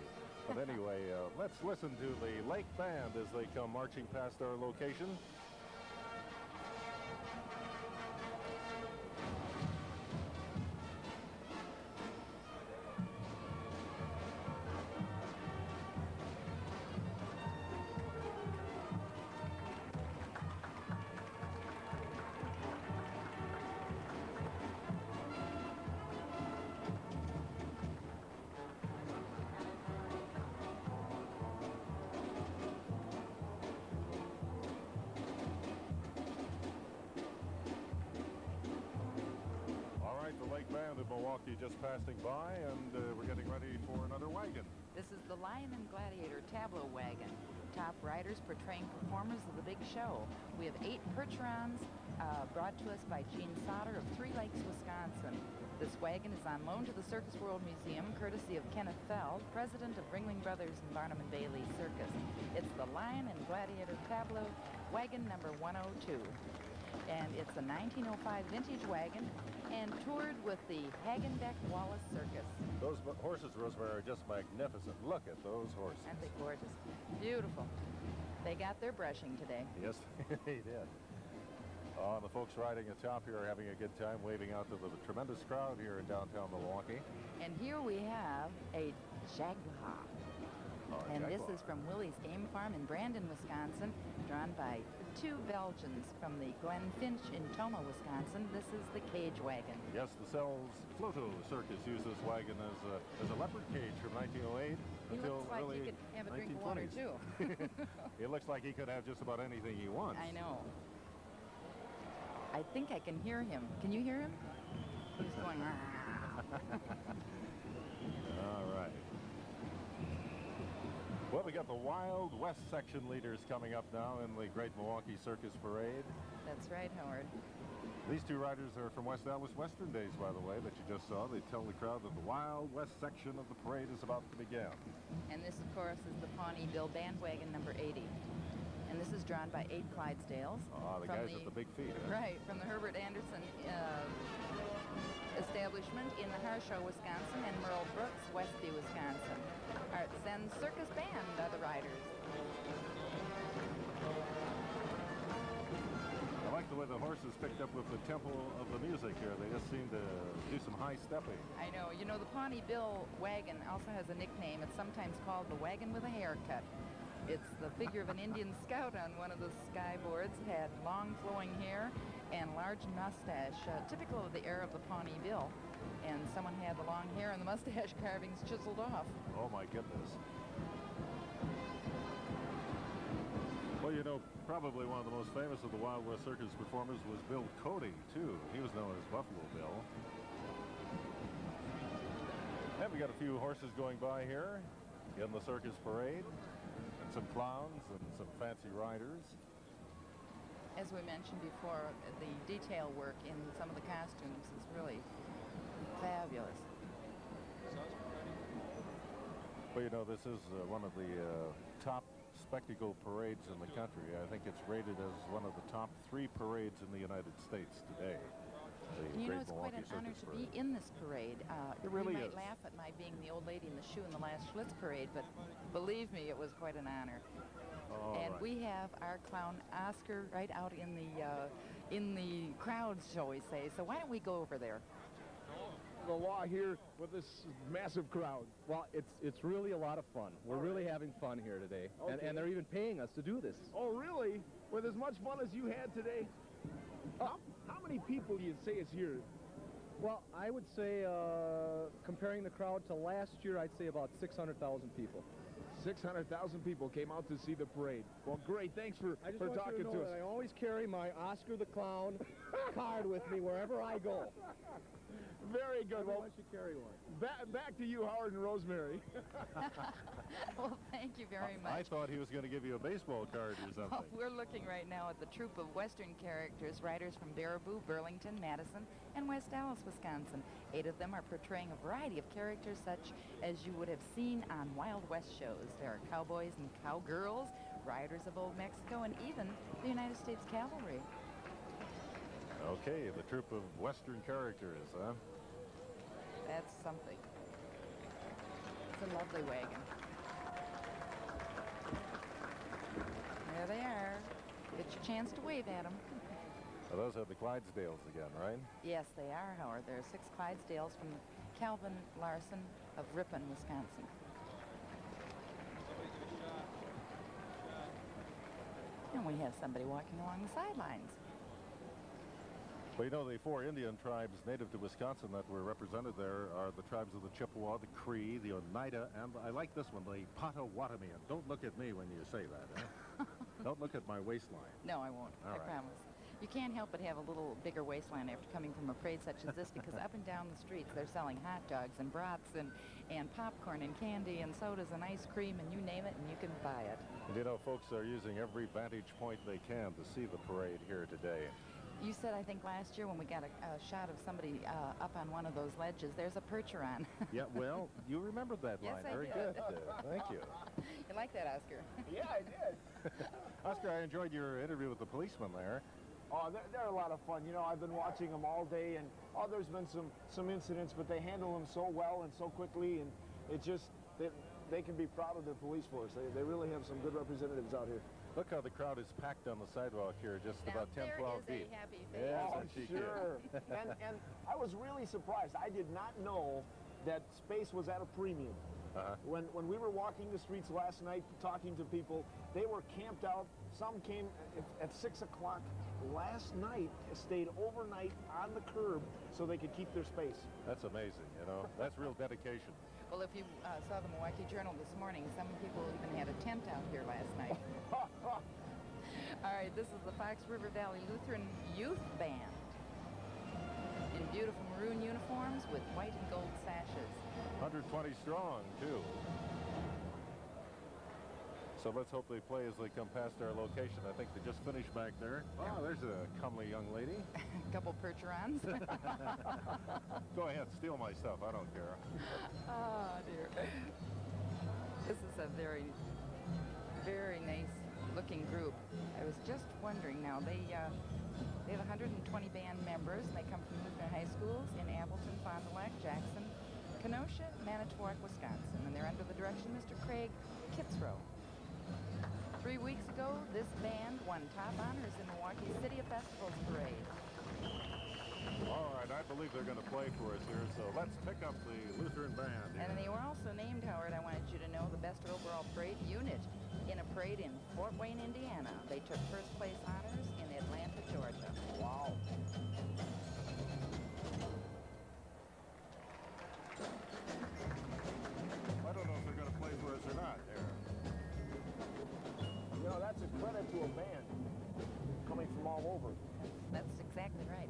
But anyway, let's listen to the Lake Band as they come marching past our location. the Lake Band of Milwaukee just passing by, and we're getting ready for another wagon. This is the Lion and Gladiator Tableau Wagon. Top riders portraying performers of the big show. We have 8 Percherons brought to us by Gene Sauter of Three Lakes, Wisconsin. This wagon is on loan to the Circus World Museum, courtesy of Kenneth Feld, president of Ringling Brothers and Barnum and Bailey Circus. It's the Lion and Gladiator Tableau Wagon number 102. And it's a 1905 vintage wagon and toured with the Hagenbeck Wallace Circus. Those horses, Rosemary, are just magnificent. Look at those horses. Aren't they gorgeous? Beautiful. They got their brushing today. Yes, they did. The folks riding atop here are having a good time, waving out to the tremendous crowd here in downtown Milwaukee. And here we have a Jaguar. And this is from Willie's Game Farm in Brandon, Wisconsin, drawn by 2 Belgians from the Glen Finch in Tomah, Wisconsin. This is the cage wagon. Yes, the Sells Floto Circus used this wagon as a leopard cage from 1908 He until looks like early he could have a drink of water, 1920s. too. It looks like he could have just about anything he wants. I know. I think I can hear him. Can you hear him? He's going, All right. Well, we got the Wild West section leaders coming up now in the Great Milwaukee Circus Parade. That's right, Howard. These 2 riders are from West Allis Western Days, by the way, that you just saw. They tell the crowd that the Wild West section of the parade is about to begin. And this, of course, is the Pawnee Bill Bandwagon number 80. And this is drawn by 8 Clydesdales. Ah, the guys at the big feet, huh? Right, from the Herbert Anderson establishment in the Harshaw, Wisconsin, and Merle Brooks, Westby, Wisconsin. Arts and Circus Band are the riders. I like the way the horses picked up with the tempo of the music here. They just seem to do some high stepping. I know. You know, the Pawnee Bill wagon also has a nickname. It's sometimes called the wagon with a haircut. It's the figure of an Indian scout on one of the skyboards. Had long flowing hair and large mustache, typical of the era of the Pawnee Bill. And someone had the long hair and the mustache carvings chiseled off. Oh, my goodness. Well, you know, probably one of the most famous of the Wild West Circus performers was Bill Cody, too. He was known as Buffalo Bill. And we got a few horses going by here in the circus parade. Some clowns and some fancy riders. As we mentioned before, the detail work in some of the costumes is really fabulous. Well, you know, this is one of the top spectacle parades in the country. I think it's rated as one of the top 3 parades in the United States today. You know, it's quite an honor to be in this parade. It really you might is. laugh at my being the old lady in the shoe in the last Schlitz parade, but believe me, it was quite an honor. And we have our clown Oscar right out in the crowd, shall we say. So why don't we go over there? The law here with this massive crowd. Well, it's really a lot of fun. We're really having fun here today. Okay. And they're even paying us to do this. Oh, really? With as much fun as you had today? How many people do you say is here? Well, I would say, comparing the crowd to last year, I'd say about 600,000 people. 600,000 people came out to see the parade. Well, great. Thanks for talking to us. I always carry my Oscar the Clown card with me wherever I go. Very good. Everyone should carry one. Back to you, Howard and Rosemary. Well, thank you very much. I thought he was going to give you a baseball card or something. Well, we're looking right now at the troupe of Western characters, riders from Baraboo, Burlington, Madison, and West Allis, Wisconsin. 8 of them are portraying a variety of characters such as you would have seen on Wild West shows. There are cowboys and cowgirls, riders of Old Mexico, and even the United States Cavalry. Okay, the troupe of Western characters, huh? That's something. It's a lovely wagon. There they are. Get your chance to wave at them. Well, those are the Clydesdales again, right? Yes, they are, Howard. There are 6 Clydesdales from Calvin Larson of Ripon, Wisconsin. And we have somebody walking along the sidelines. Well, you know, the 4 Indian tribes native to Wisconsin that were represented there are the tribes of the Chippewa, the Cree, the Oneida, and I like this one, the Potawatomi. Don't look at me when you say that, eh? Don't look at my waistline. No, I won't. All I right. promise. You can't help but have a little bigger waistline after coming from a parade such as this, because up and down the streets they're selling hot dogs and brats and popcorn and candy and sodas and ice cream and you name it and you can buy it. And you know, folks are using every vantage point they can to see the parade here today. You said, I think, last year when we got a shot of somebody up on one of those ledges, there's a percheron. Yeah, well, you remembered that Yes, line. I Very did. good. Thank you. You like that, Oscar? Yeah, I did. Oscar, I enjoyed your interview with the policeman there. Oh, they're a lot of fun. You know, I've been watching them all day, and there's been some incidents, but they handle them so well and so quickly, and it just, they can be proud of their police force. They really have some good representatives out here. Look how the crowd is packed on the sidewalk here, just about 10, 12 feet. There is a happy face. Yes, Oh, I see sure. it. and I was really surprised. I did not know that space was at a premium. When we were walking the streets last night talking to people, they were camped out. Some came at 6 o'clock last night, stayed overnight on the curb so they could keep their space. That's amazing, you know. That's real dedication. Well, if you saw the Milwaukee Journal this morning, some people even had a tent out here last night. All right, this is the Fox River Valley Lutheran Youth Band in beautiful maroon uniforms with white and gold sashes. 120 strong, too. So let's hope they play as they come past our location. I think they just finished back there. Oh, there's a comely young lady. A couple percherons. Go ahead, steal my stuff. I don't care. Oh, dear. This is a very, very nice looking group. I was just wondering now, they have 120 band members, and they come from Lutheran high schools in Appleton, Fond du Lac, Jackson, Kenosha, Manitowoc, Wisconsin, and they're under the direction of Mr. Craig Kitzrow. 3 weeks ago, this band won top honors in Milwaukee City of Festivals Parade. All right, I believe they're going to play for us here, so let's pick up the Lutheran band here. And they were also named, Howard, I wanted you to know, the best overall parade unit in a parade in Fort Wayne, Indiana. They took first place honors in Atlanta, Georgia. Wow. I don't know if they're going to play for us or not there. You know, that's a credit to a band coming from all over. That's exactly right.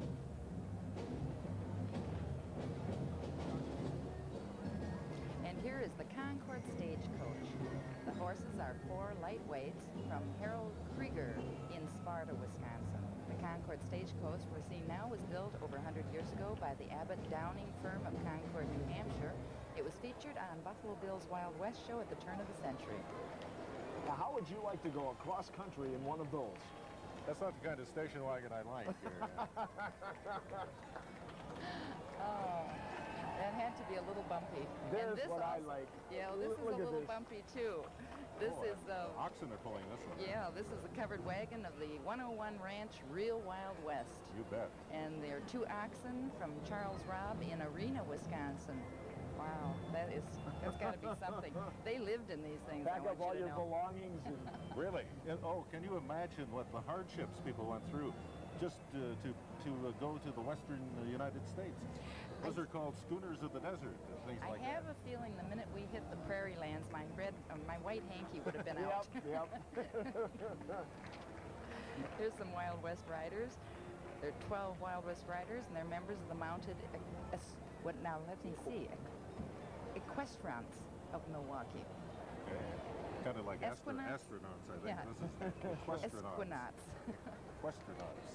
And here is the Concord Stagecoach. The horses are 4 lightweights from Harold Krieger in Sparta, Wisconsin. The Concord Stagecoach we're seeing now was built over 100 years ago by the Abbott Downing firm of Concord, New Hampshire. It was featured on Buffalo Bill's Wild West show at the turn of the century. Now, how would you like to go across country in one of those? That's not the kind of station wagon I like here. Oh, that had to be a little bumpy. There's this what I also, like. Yeah, well, this is a Look at little this. bumpy too. This is oxen are pulling this one. yeah, this is the covered wagon of the 101 Ranch Real Wild West. You bet. And there are 2 oxen from Charles Robb in Arena, Wisconsin. Wow, that's got to be something. They lived in these things. Pack I up want all you to your know. belongings. And Really? Oh, can you imagine what the hardships people went through just to go to the western United States? Those are called schooners of the desert and things I like have that. a feeling the minute we hit the prairie lands, my white hanky would have been out. Yep. Here's some Wild West riders. There are 12 Wild West riders, and they're members of the mounted, let me see, equestrants of Milwaukee. Kind of like Esquinauts? astronauts, I think. Yeah. This is Esquinauts. Equestronauts.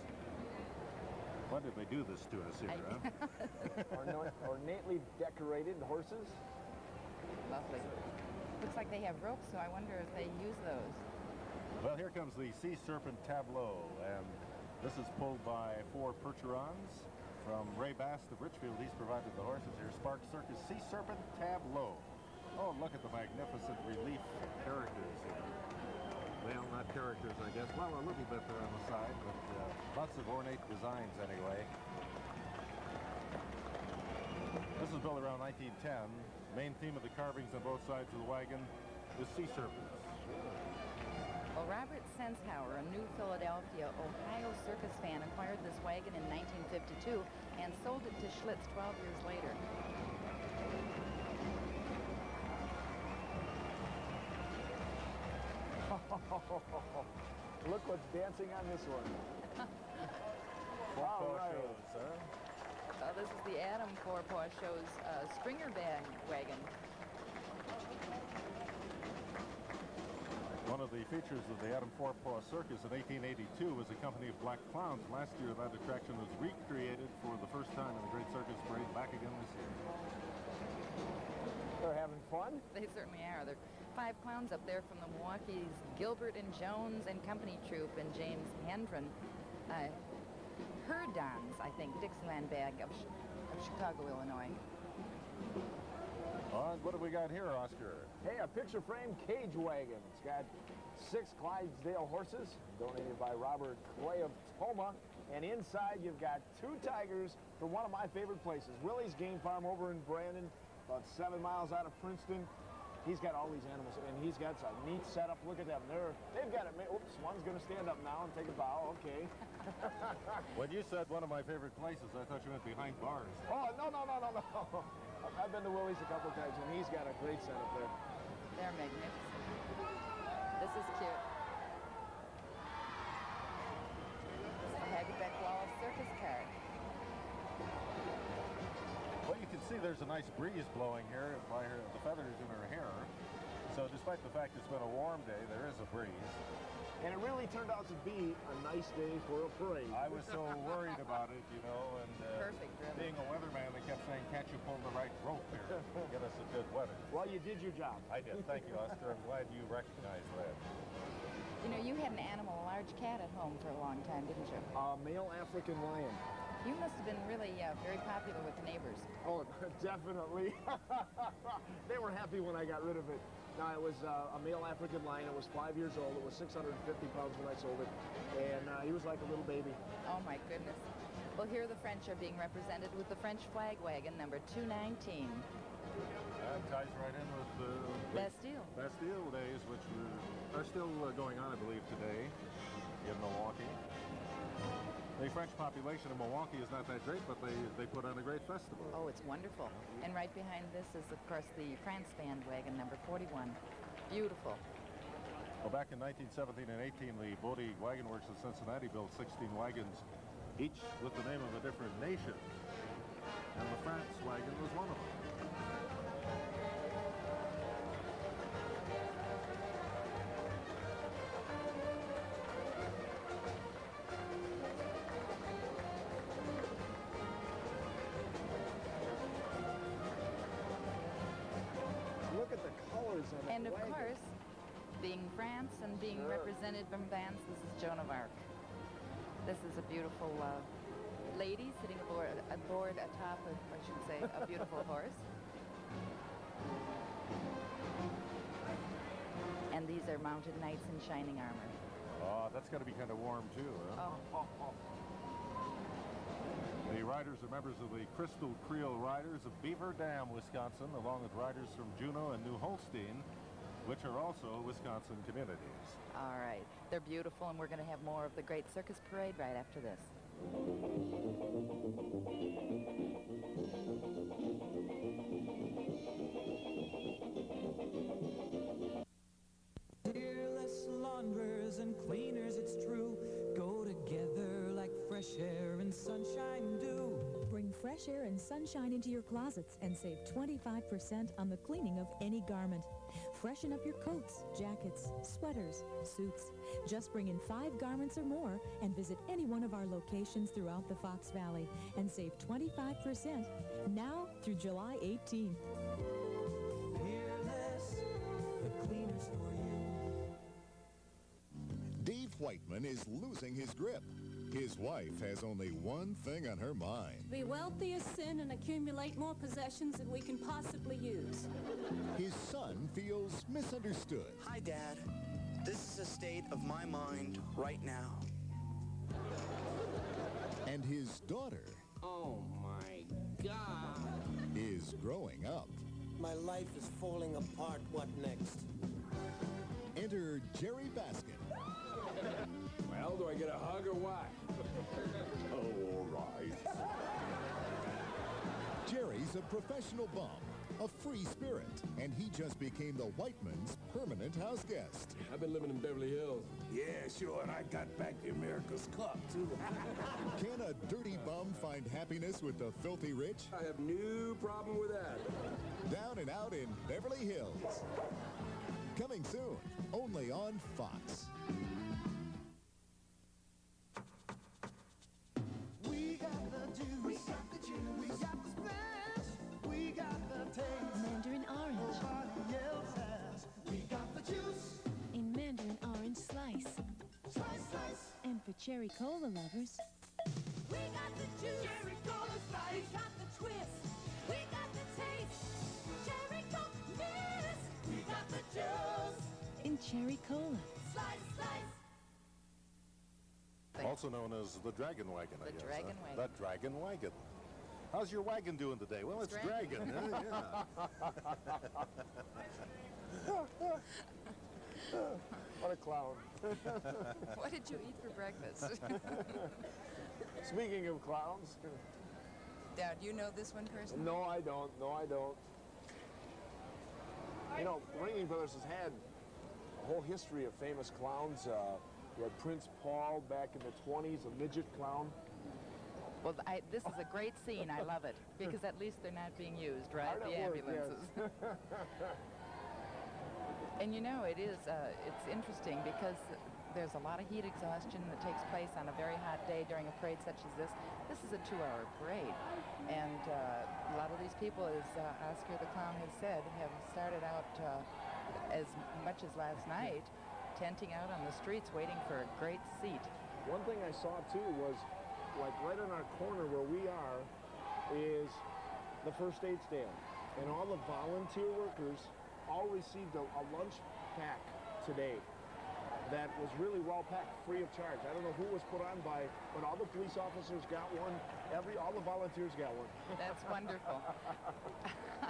Why did they do this to us here, huh? Ornately decorated horses. Lovely. Looks like they have ropes, so I wonder if they use those. Well, here comes the Sea Serpent Tableau, and this is pulled by 4 percherons from Ray Bast of Richfield. He's provided the horses here. Spark Circus Sea Serpent Tableau. Oh, look at the magnificent relief characters here. Well, not characters, I guess. Well, a little bit there on the side, but lots of ornate designs anyway. This was built around 1910. Main theme of the carvings on both sides of the wagon is sea serpents. Well, Robert Senshauer, a new Philadelphia, Ohio circus fan, acquired this wagon in 1952 and sold it to Schlitz 12 years later. Look what's dancing on this one. Four-paw right. shows, huh? This is the Adam Four-Paw Show's stringer bag wagon. One of the features of the Adam Four-Paw Circus in 1882 was a company of black clowns. Last year, that attraction was recreated for the first time in the Great Circus Parade, back again this year. They're having fun? They certainly are. There are 5 clowns up there from the Milwaukee's Gilbert and Jones and Company Troupe and James Hendren. Her Dons, I think, Dixieland bag of Chicago, Illinois. What have we got here, Oscar? Hey, a picture frame cage wagon. It's got 6 Clydesdale horses, donated by Robert Clay of Toma. And inside, you've got 2 tigers from one of my favorite places, Willie's Game Farm over in Brandon, about 7 miles out of Princeton. He's got all these animals, and he's got a neat setup. Look at them. They've got it. Oops, one's going to stand up now and take a bow. Okay. When you said one of my favorite places, I thought you meant behind bars. Oh, no. I've been to Willie's a couple times, and he's got a great setup there. They're magnificent. This is cute. This is the Hagerbeck Wallace Circus cart. Well, you can see there's a nice breeze blowing here by the feathers in her hair. So despite the fact it's been a warm day, there is a breeze. And it really turned out to be a nice day for a parade. I was so worried about it, you know, and Perfect, really. being a weatherman, they kept saying, can't you pull the right rope here? Get us a good weather. Well, you did your job. I did. Thank you, Oscar. I'm glad you recognized that. You know, you had an animal, a large cat at home for a long time, didn't you? A male African lion. You must have been really very popular with the neighbors. Oh, definitely. They were happy when I got rid of it. Now, it was a male African lion. It was 5 years old. It was 650 pounds when I sold it. And he was like a little baby. Oh, my goodness. Well, here the French are being represented with the French flag wagon, number 219. That ties right in with the Bastille days, which are still going on, I believe, today in Milwaukee. The French population in Milwaukee is not that great, but they put on a great festival. Oh, it's wonderful. And right behind this is, of course, the France band wagon, number 41. Beautiful. Well, back in 1917 and 18, the Bodie Wagon Works of Cincinnati built 16 wagons, each with the name of a different nation. And the France wagon was one of them. And of course, being France and being represented from Vance, this is Joan of Arc. This is a beautiful lady sitting aboard atop of, I should say, a beautiful horse. And these are mounted knights in shining armor. Oh, that's got to be kind of warm too, huh? Oh. The riders are members of the Crystal Creole Riders of Beaver Dam, Wisconsin, along with riders from Juneau and New Holstein, which are also Wisconsin communities. All right. They're beautiful, and we're going to have more of the Great Circus Parade right after this. Fearless launderers and cleaners, it's true, go together like fresh air and sunshine do. Bring fresh air and sunshine into your closets and save 25% on the cleaning of any garment. Freshen up your coats, jackets, sweaters, suits. Just bring in 5 garments or more and visit any one of our locations throughout the Fox Valley and save 25% now through July 18th. Fearless, the cleaners for you. Dave Whiteman is losing his grip. His wife has only one thing on her mind. Be wealthy as sin and accumulate more possessions than we can possibly use. His son feels misunderstood. Hi, Dad. This is a state of my mind right now. And his daughter Oh, my God. is growing up. My life is falling apart. What next? Enter Jerry Baskin. Well, do I get a hug or what? Oh, all right. Jerry's a professional bum, a free spirit, and he just became the Whiteman's permanent house guest. I've been living in Beverly Hills. Yeah, sure, and I got back the America's Cup, too. Can a dirty bum find happiness with the filthy rich? I have no problem with that. Down and Out in Beverly Hills. Coming soon, only on Fox. We got the juice. We got the juice. We got the splash. We got the taste. Mandarin orange. Nobody else has. We got the juice. In Mandarin orange slice. Slice, slice. And for cherry cola lovers, We got the juice. Cherry cola slice. We got the twist. We got the taste. Cherry coke miss. We got the juice. in cherry cola. Slice, slice. Also known as the Dragon Wagon, I guess. Dragon Wagon. The Dragon Wagon. How's your wagon doing today? Well, it's dragging. Yeah. What a clown. What did you eat for breakfast? Speaking of clowns. Dad, you know this one personally? No, I don't. No, I don't. You know, Ringling Brothers has had a whole history of famous clowns. You had Prince Paul back in the 20s, a midget clown. Well, this is a great scene. I love it because at least they're not being used, right? Hard The at work, ambulances. yes. And you know, it's interesting because there's a lot of heat exhaustion that takes place on a very hot day during a parade such as this. This is a 2-hour parade. And a lot of these people, as Oscar the Clown has said, have started out as much as last night, tenting out on the streets waiting for a great seat. One thing I saw too was, like right on our corner where we are, is the first aid stand. And all the volunteer workers all received a lunch pack today that was really well packed, free of charge. I don't know who was put on by, but all the police officers got one. All the volunteers got one. That's wonderful.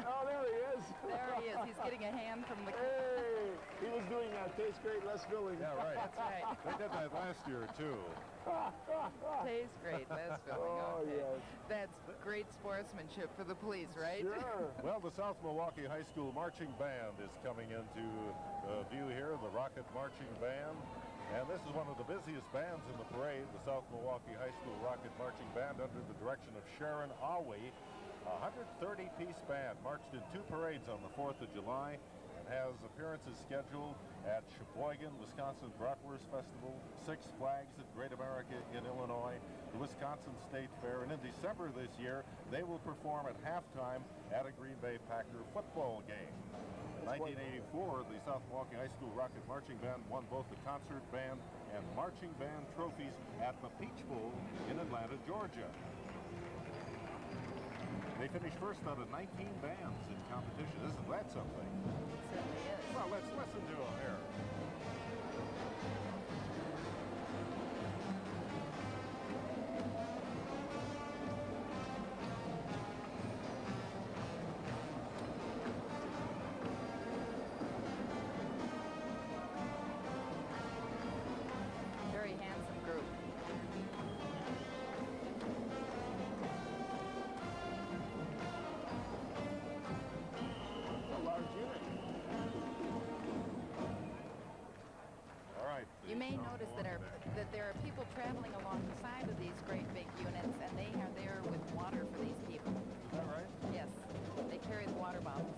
Oh, there he is. There he is. He's getting a hand from the... Hey, he was doing tastes great, less filling. Yeah, right. That's right. They did that last year, too. Tastes great, less filling. Oh, Okay. yes. That's great sportsmanship for the police, right? Sure. Well, the South Milwaukee High School Marching Band is coming into view here, the Rocket Marching Band. And this is one of the busiest bands in the parade, the South Milwaukee High School Rocket Marching Band under the direction of Sharon Awi. A 130-piece band marched in 2 parades on the 4th of July and has appearances scheduled at Sheboygan, Wisconsin Bratwurst Festival, Six Flags at Great America in Illinois, the Wisconsin State Fair, and in December this year, they will perform at halftime at a Green Bay Packer football game. In 1984, the South Milwaukee High School Rocket Marching Band won both the concert band and marching band trophies at the Peach Bowl in Atlanta, Georgia. They finished first out of 19 bands in competition. Isn't that something? It certainly is. Well, let's listen to them here. Very handsome group. A large unit. All right. You may notice that there are people traveling along the side of these great big units, and they are there with water for these people. Is that right? Yes, they carry the water bottles.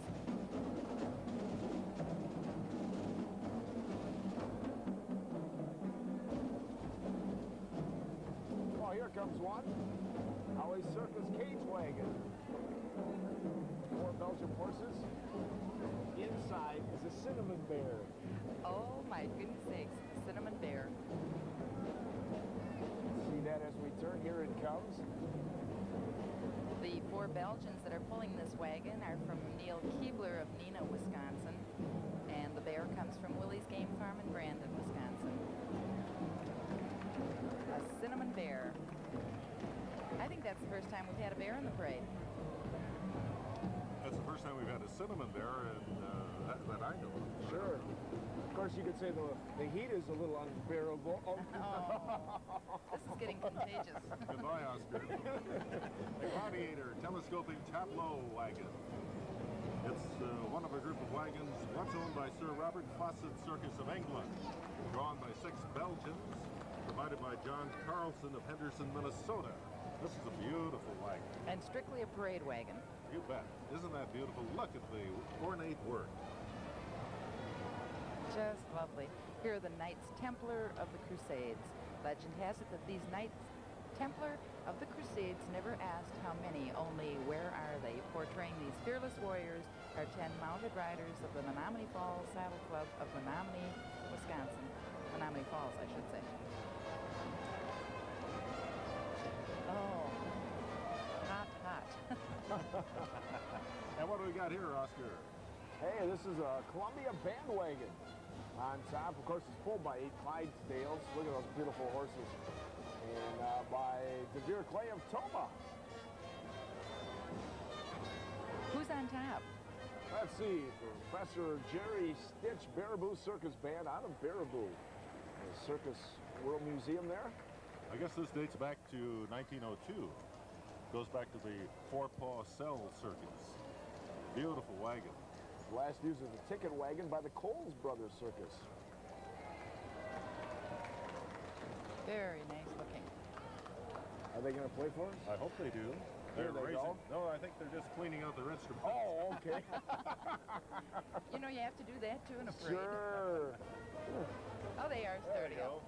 Oh, here comes one. Our Circus cage wagon. 4 Belgian horses. Inside is a cinnamon bear. Oh my goodness sakes, cinnamon bear. See that as we turn, here it comes. The 4 Belgians that are pulling this wagon are from Neil Keebler of Neenah, Wisconsin. And the bear comes from Willie's Game Farm in Brandon, Wisconsin. A cinnamon bear. I think that's the first time we've had a bear in the parade. That's the first time we've had a cinnamon bear that I know of. Sure. Of course, you could say the heat is a little unbearable. Oh. This is getting contagious. Goodbye, Oscar. The Gladiator Telescoping Tableau Wagon. It's one of a group of wagons once owned by Sir Robert Fawcett Circus of England, drawn by 6 Belgians, provided by John Carlson of Henderson, Minnesota. This is a beautiful wagon. And strictly a parade wagon. You bet. Isn't that beautiful? Look at the ornate work. Just lovely. Here are the Knights Templar of the Crusades. Legend has it that these Knights Templar of the Crusades never asked how many, only where are they? Portraying these fearless warriors are 10 mounted riders of the Menominee Falls Saddle Club of Menominee, Wisconsin. Menominee Falls, I should say. Oh, hot. And what do we got here, Oscar? Hey, this is a Columbia bandwagon. On top, of course, it's pulled by 8 Clydesdales. Look at those beautiful horses. And by DeVere Clay of Toma. Who's on top? Let's see, Professor Jerry Stitch Baraboo Circus Band out of Baraboo. The Circus World Museum there. I guess this dates back to 1902. Goes back to the Four-Paw Cell Circus. Beautiful wagon. Last used as a ticket wagon by the Coles Brothers Circus. Very nice looking. Are they going to play for us? I hope they do. Here they go. No, I think they're just cleaning out their instruments. Oh, okay. You know, you have to do that too in a parade. Sure. Oh, they are starting up.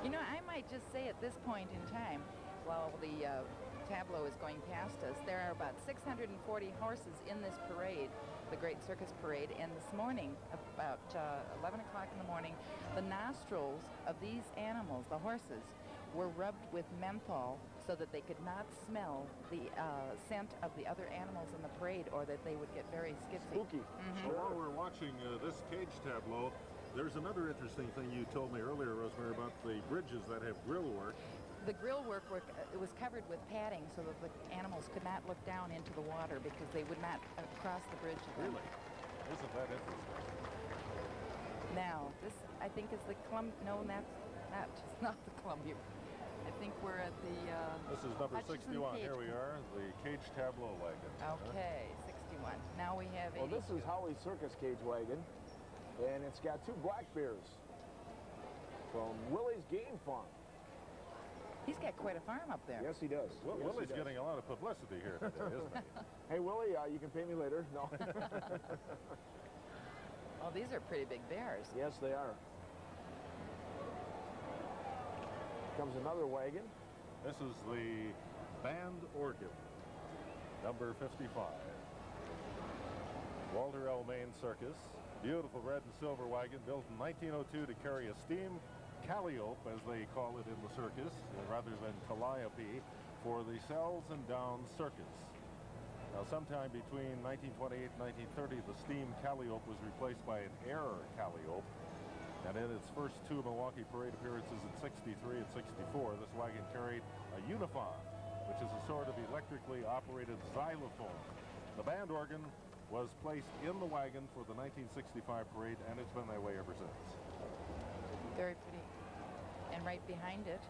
You know, I might just say at this point in time, while the tableau is going past us, there are about 640 horses in this parade, the Great Circus Parade, and this morning, about 11 o'clock in the morning, the nostrils of these animals, the horses, were rubbed with menthol so that they could not smell the scent of the other animals in the parade, or that they would get very skitsy. Spooky. So while we're watching this cage tableau, there's another interesting thing you told me earlier, Rosemary, about the bridges that have grill work. The grill work, it was covered with padding so that the animals could not look down into the water because they would not cross the bridge. Really? Isn't that interesting? Now, this, I think, is the no, that's not the Columbia. I think we're at the This is number Hutchinson 61. cage. Here we are, the cage tableau wagon. Okay, 61. Now we have Well, this is Howie's Circus Cage Wagon, and it's got 2 black bears from Willie's Game Farm. He's got quite a farm up there. Yes, he does. Well, Yes, Willie's he does. getting a lot of publicity here today, isn't he? Hey, Willie, you can pay me later. No. Oh, these are pretty big bears. Yes, they are. Comes another wagon. This is the band organ, number 55. Walter L. Main Circus. Beautiful red and silver wagon built in 1902 to carry a steam calliope, as they call it in the circus, rather than calliope, for the Sells and Downs Circus. Now, sometime between 1928 and 1930, the steam calliope was replaced by an air calliope. And in its first 2 Milwaukee parade appearances in 63 and 64, this wagon carried a uniphon, which is a sort of electrically operated xylophone. The band organ was placed in the wagon for the 1965 parade, and it's been that way ever since. Very pretty. And right behind it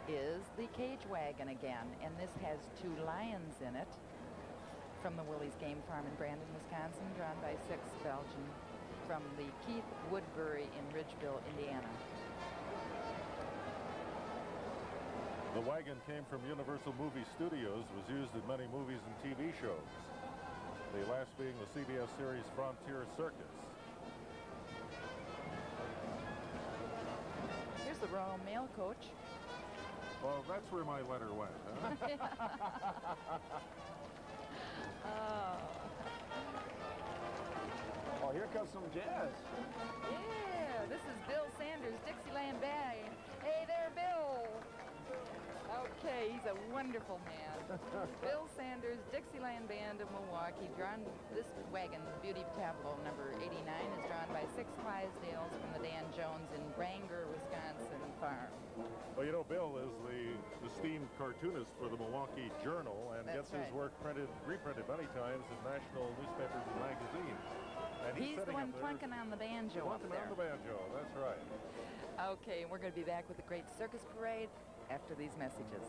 is the cage wagon again, and this has 2 lions in it from the Willie's Game Farm in Brandon, Wisconsin, drawn by 6 Belgian from the Keith Woodbury in Ridgeville, Indiana. The wagon came from Universal Movie Studios, was used in many movies and TV shows. The last being the CBS series Frontier Circus. Here's the Royal Mail Coach. Well, that's where my letter went, huh? Oh, here comes some jazz. Yeah, this is Bill Sanders, Dixieland Band. Hey there, Bill. Okay, he's a wonderful man. Bill Sanders, Dixieland Band of Milwaukee, drawn this wagon, Beauty Tableau number 89, is drawn by 6 Clydesdales from the Dan Jones in Ranger, Wisconsin farm. Well, you know, Bill is the esteemed cartoonist for the Milwaukee Journal and That's gets his right. work reprinted many times in national newspapers and magazines. And He's the sitting one up there plunking on the banjo up plunking there. on the banjo, that's right. Okay, and we're going to be back with the Great Circus Parade after these messages.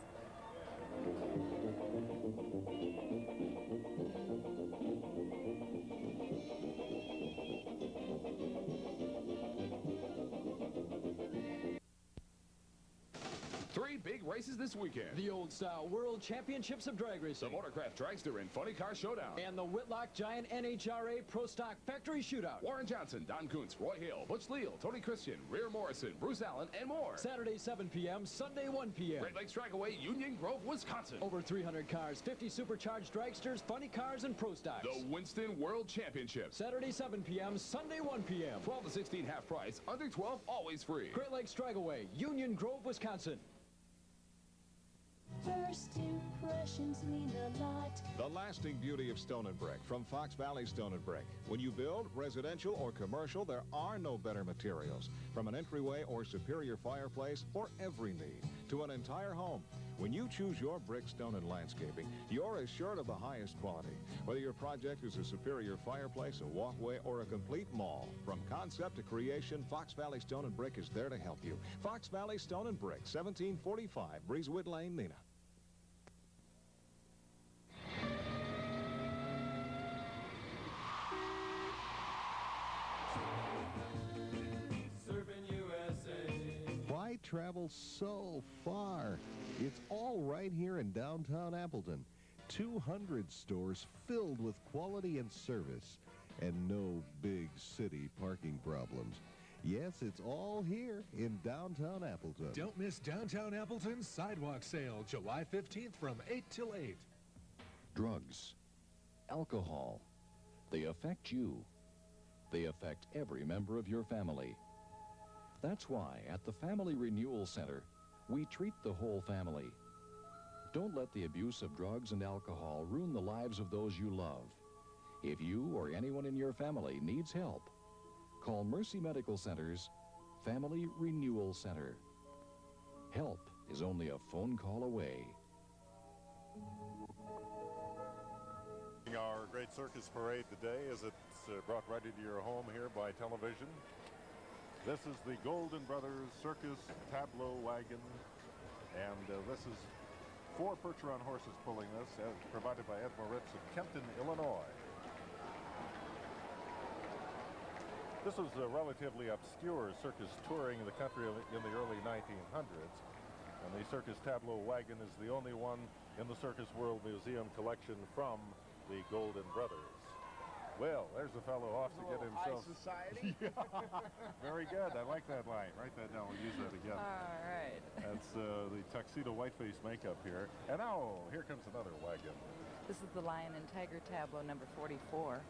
races this weekend. The Old Style World Championships of Drag Racing. The Motorcraft Dragster and Funny Car Showdown. And the Whitlock Giant NHRA Pro Stock Factory Shootout. Warren Johnson, Don Kuntz, Roy Hale, Butch Leal, Tony Christian, Rear Morrison, Bruce Allen, and more. Saturday 7 p.m., Sunday 1 p.m. Great Lakes Dragaway, Union Grove, Wisconsin. Over 300 cars, 50 supercharged dragsters, funny cars, and pro stocks. The Winston World Championships. Saturday 7 p.m., Sunday 1 p.m. 12 to 16 half price, under 12 always free. Great Lakes Dragaway, Union Grove, Wisconsin. First impressions mean a lot. The lasting beauty of stone and brick from Fox Valley Stone and Brick. When you build, residential or commercial, there are no better materials. From an entryway or superior fireplace or every need to an entire home. When you choose your brick, stone, and landscaping, you're assured of the highest quality. Whether your project is a superior fireplace, a walkway, or a complete mall, from concept to creation, Fox Valley Stone and Brick is there to help you. Fox Valley Stone and Brick, 1745 Breezewood Lane, Neenah. Why travel so far? It's all right here in downtown Appleton. 200 stores filled with quality and service, and no big city parking problems. Yes, it's all here in downtown Appleton. Don't miss Downtown Appleton's Sidewalk Sale, July 15th from 8 till 8. Drugs, alcohol, they affect you. They affect every member of your family. That's why at the Family Renewal Center, we treat the whole family. Don't let the abuse of drugs and alcohol ruin the lives of those you love. If you or anyone in your family needs help, call Mercy Medical Center's Family Renewal Center. Help is only a phone call away. Our great circus parade today as it's brought right into your home here by television. This is the Golden Brothers Circus Tableau Wagon, and this is 4 Percheron horses pulling this, provided by Ed Moritz of Kempton, Illinois. This was a relatively obscure circus touring the country in the early 1900s, and the Circus Tableau Wagon is the only one in the Circus World Museum collection from the Golden Brothers. Well, there's a fellow off to get himself. High society. Yeah. Very good. I like that line. Write that down. We'll use that again. All right. That's the tuxedo whiteface makeup here. And now, here comes another wagon. This is the Lion and Tiger tableau number 44.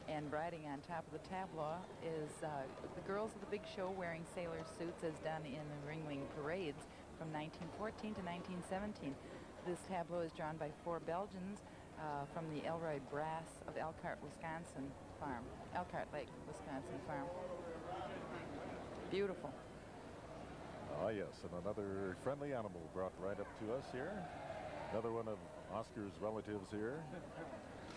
And riding on top of the tableau is the girls of the big show wearing sailor suits as done in the Ringling parades from 1914 to 1917. This tableau is drawn by 4 Belgians from the Elroy Brass of Elkhart, Wisconsin farm. Elkhart Lake, Wisconsin farm. Beautiful. Ah, yes, and another friendly animal brought right up to us here. Another one of Oscar's relatives here.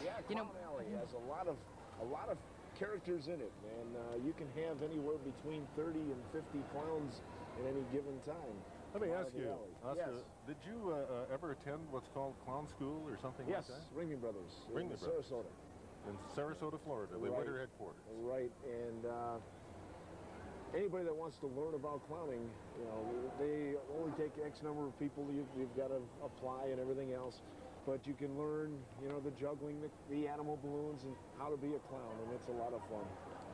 Yeah, Clown Alley has a lot of characters in it, and you can have anywhere between 30 and 50 clowns at any given time. Let me ask you, Oscar, yes. did you ever attend what's called clown school or something like that? Yes, Ringling Brothers. Ringling Brothers. Sarasota. In Sarasota, Florida, the winter headquarters. Right, and anybody that wants to learn about clowning, you know, they only take X number of people. You've got to apply and everything else. But you can learn, you know, the juggling, the animal balloons, and how to be a clown, and it's a lot of fun.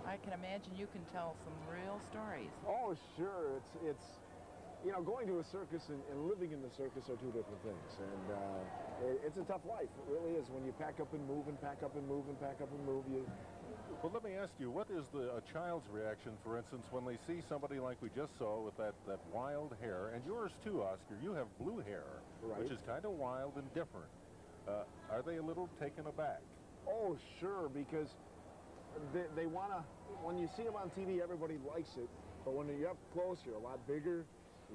I can imagine you can tell some real stories. Oh, sure. It's you know, going to a circus and living in the circus are 2 different things. And it's a tough life. It really is. When you pack up and move and pack up and move and pack up and move, Well, let me ask you, what is a child's reaction, for instance, when they see somebody like we just saw with that wild hair, and yours too, Oscar, you have blue hair, which is kind of wild and different. Are they a little taken aback? Oh, sure, because they want to, when you see them on TV, everybody likes it, but when you're up close, you're a lot bigger.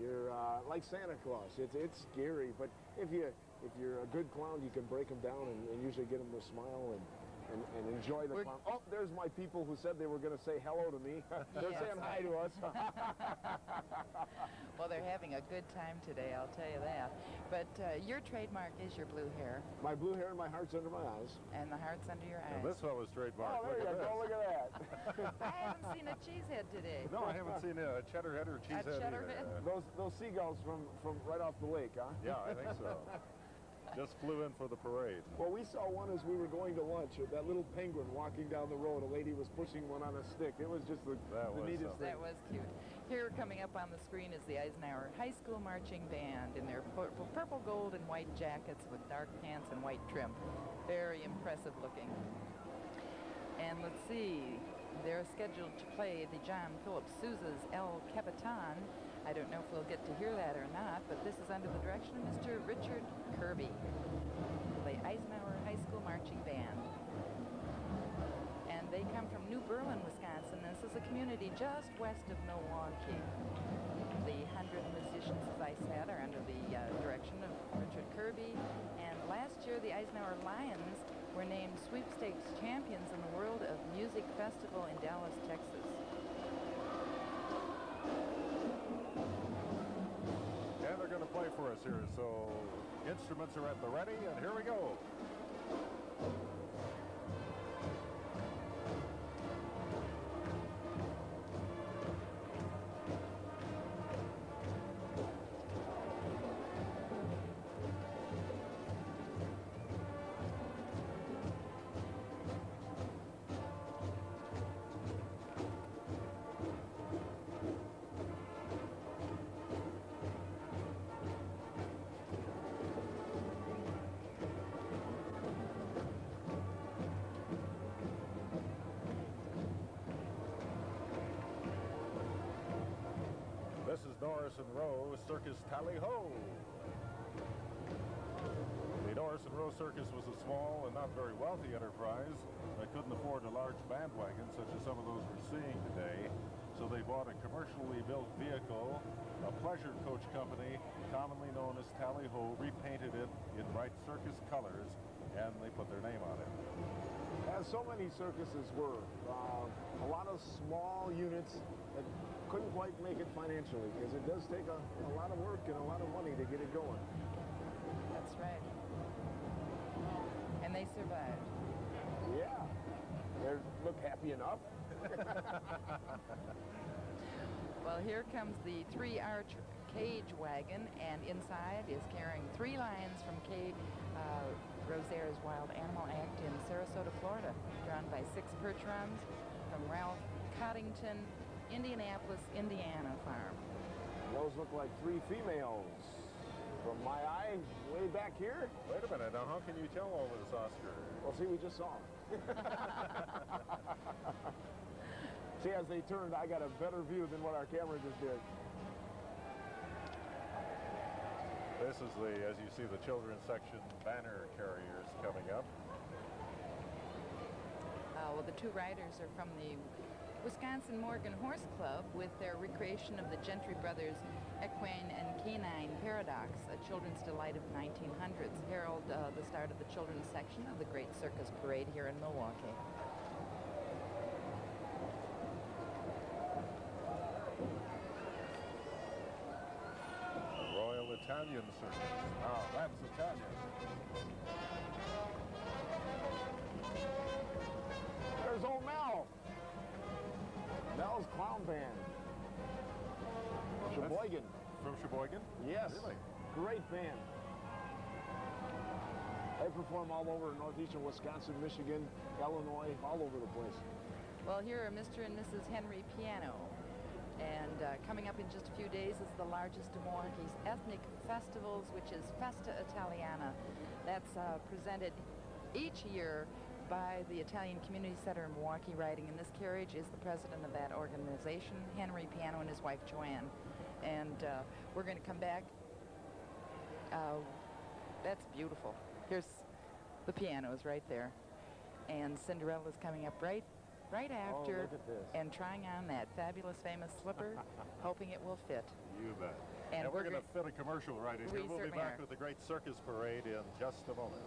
You're like Santa Claus. It's scary, but if you're a good clown, you can break them down and usually get them to smile, and enjoy the clown. Oh, there's my people who said they were going to say hello to me. They're saying hi to us. Well, they're having a good time today, I'll tell you that. But your trademark is your blue hair. My blue hair and my heart's under my eyes. And the heart's under your eyes. And this fellow's trademark. Oh, there you go. Look at that. I haven't seen a cheesehead today. No, I haven't seen a cheddar head or cheesehead either. Those seagulls from right off the lake, huh? Yeah, I think so. Just flew in for the parade. Well, we saw one as we were going to lunch. That little penguin walking down the road. A lady was pushing one on a stick. It was just the neatest thing. That was cute. Here coming up on the screen is the Eisenhower High School Marching Band in their purple, gold, and white jackets with dark pants and white trim. Very impressive looking. And let's see, they're scheduled to play the John Philip Sousa's El Capitan. I don't know if we'll get to hear that or not, but this is under the direction of Mr. Richard Kirby, the Eisenhower High School Marching Band. And they come from New Berlin, Wisconsin. This is a community just west of Milwaukee. The 100 musicians, as I said, are under the direction of Richard Kirby. And last year, the Eisenhower Lions were named sweepstakes champions in the World of Music Festival in Dallas, Texas. And they're going to play for us here, so instruments are at the ready, and here we go. This is Norris and Rowe Circus Tally-Ho. The Norris and Rowe Circus was a small and not very wealthy enterprise that couldn't afford a large bandwagon such as some of those we're seeing today. So they bought a commercially built vehicle, a pleasure coach company, commonly known as Tally-Ho, repainted it in bright circus colors, and they put their name on it. As so many circuses were, a lot of small units that couldn't quite make it financially because it does take a lot of work and a lot of money to get it going. That's right. And they survived. Yeah. They look happy enough. Well, here comes the three-arch cage wagon, and inside is carrying 3 lions from Rosaire's Wild Animal Act in Sarasota, Florida, drawn by 6 Percherons from Ralph Coddington, Indianapolis, Indiana farm. Those look like 3 females. From my eye, way back here. Wait a minute, now how can you tell all this, Oscar? Well, see, we just saw them. See, as they turned, I got a better view than what our camera just did. This is the, as you see, the children's section banner carriers coming up. Well, the 2 riders are from the Wisconsin Morgan Horse Club with their recreation of the Gentry Brothers Equine and Canine Paradox, a children's delight of 1900s, herald the start of the children's section of the Great Circus Parade here in Milwaukee. The Royal Italian Circus. Oh, that's Italian. There's old Mel. Mel's Clown Band. Sheboygan. From Sheboygan? Yes. Really? Great band. They perform all over northeastern Wisconsin, Michigan, Illinois, all over the place. Well, here are Mr. and Mrs. Henry Piano. And coming up in just a few days is the largest of Milwaukee's ethnic festivals, which is Festa Italiana. That's presented each year by the Italian Community Center in Milwaukee. Riding in this carriage is the president of that organization, Henry Piano, and his wife, Joanne. And we're going to come back. That's beautiful. Here's the pianos right there. And Cinderella's coming up right after, look at this. and trying on that fabulous, famous slipper, hoping it will fit. You bet. And we're going to fit a commercial right in here. We'll be back are. with the Great Circus Parade in just a moment.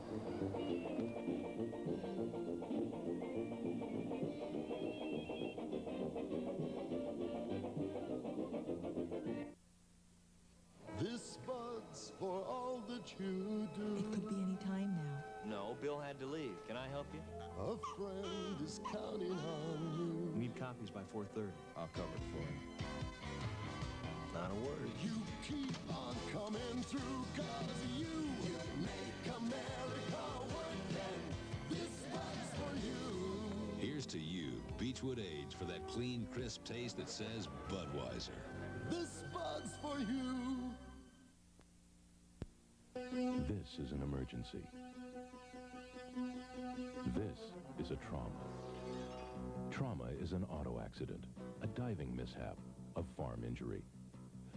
This bud's for all that you do. It could be any time now. No, Bill had to leave. Can I help you? A friend is counting on you. We need copies by 4:30. I'll cover it for him. Not a word. You keep on coming through, 'cause you make America work, and this bud's for you. Here's to you, Beechwood Age, for that clean, crisp taste that says Budweiser. This bud's for you. This is an emergency. This is a trauma. Trauma is an auto accident, a diving mishap, a farm injury.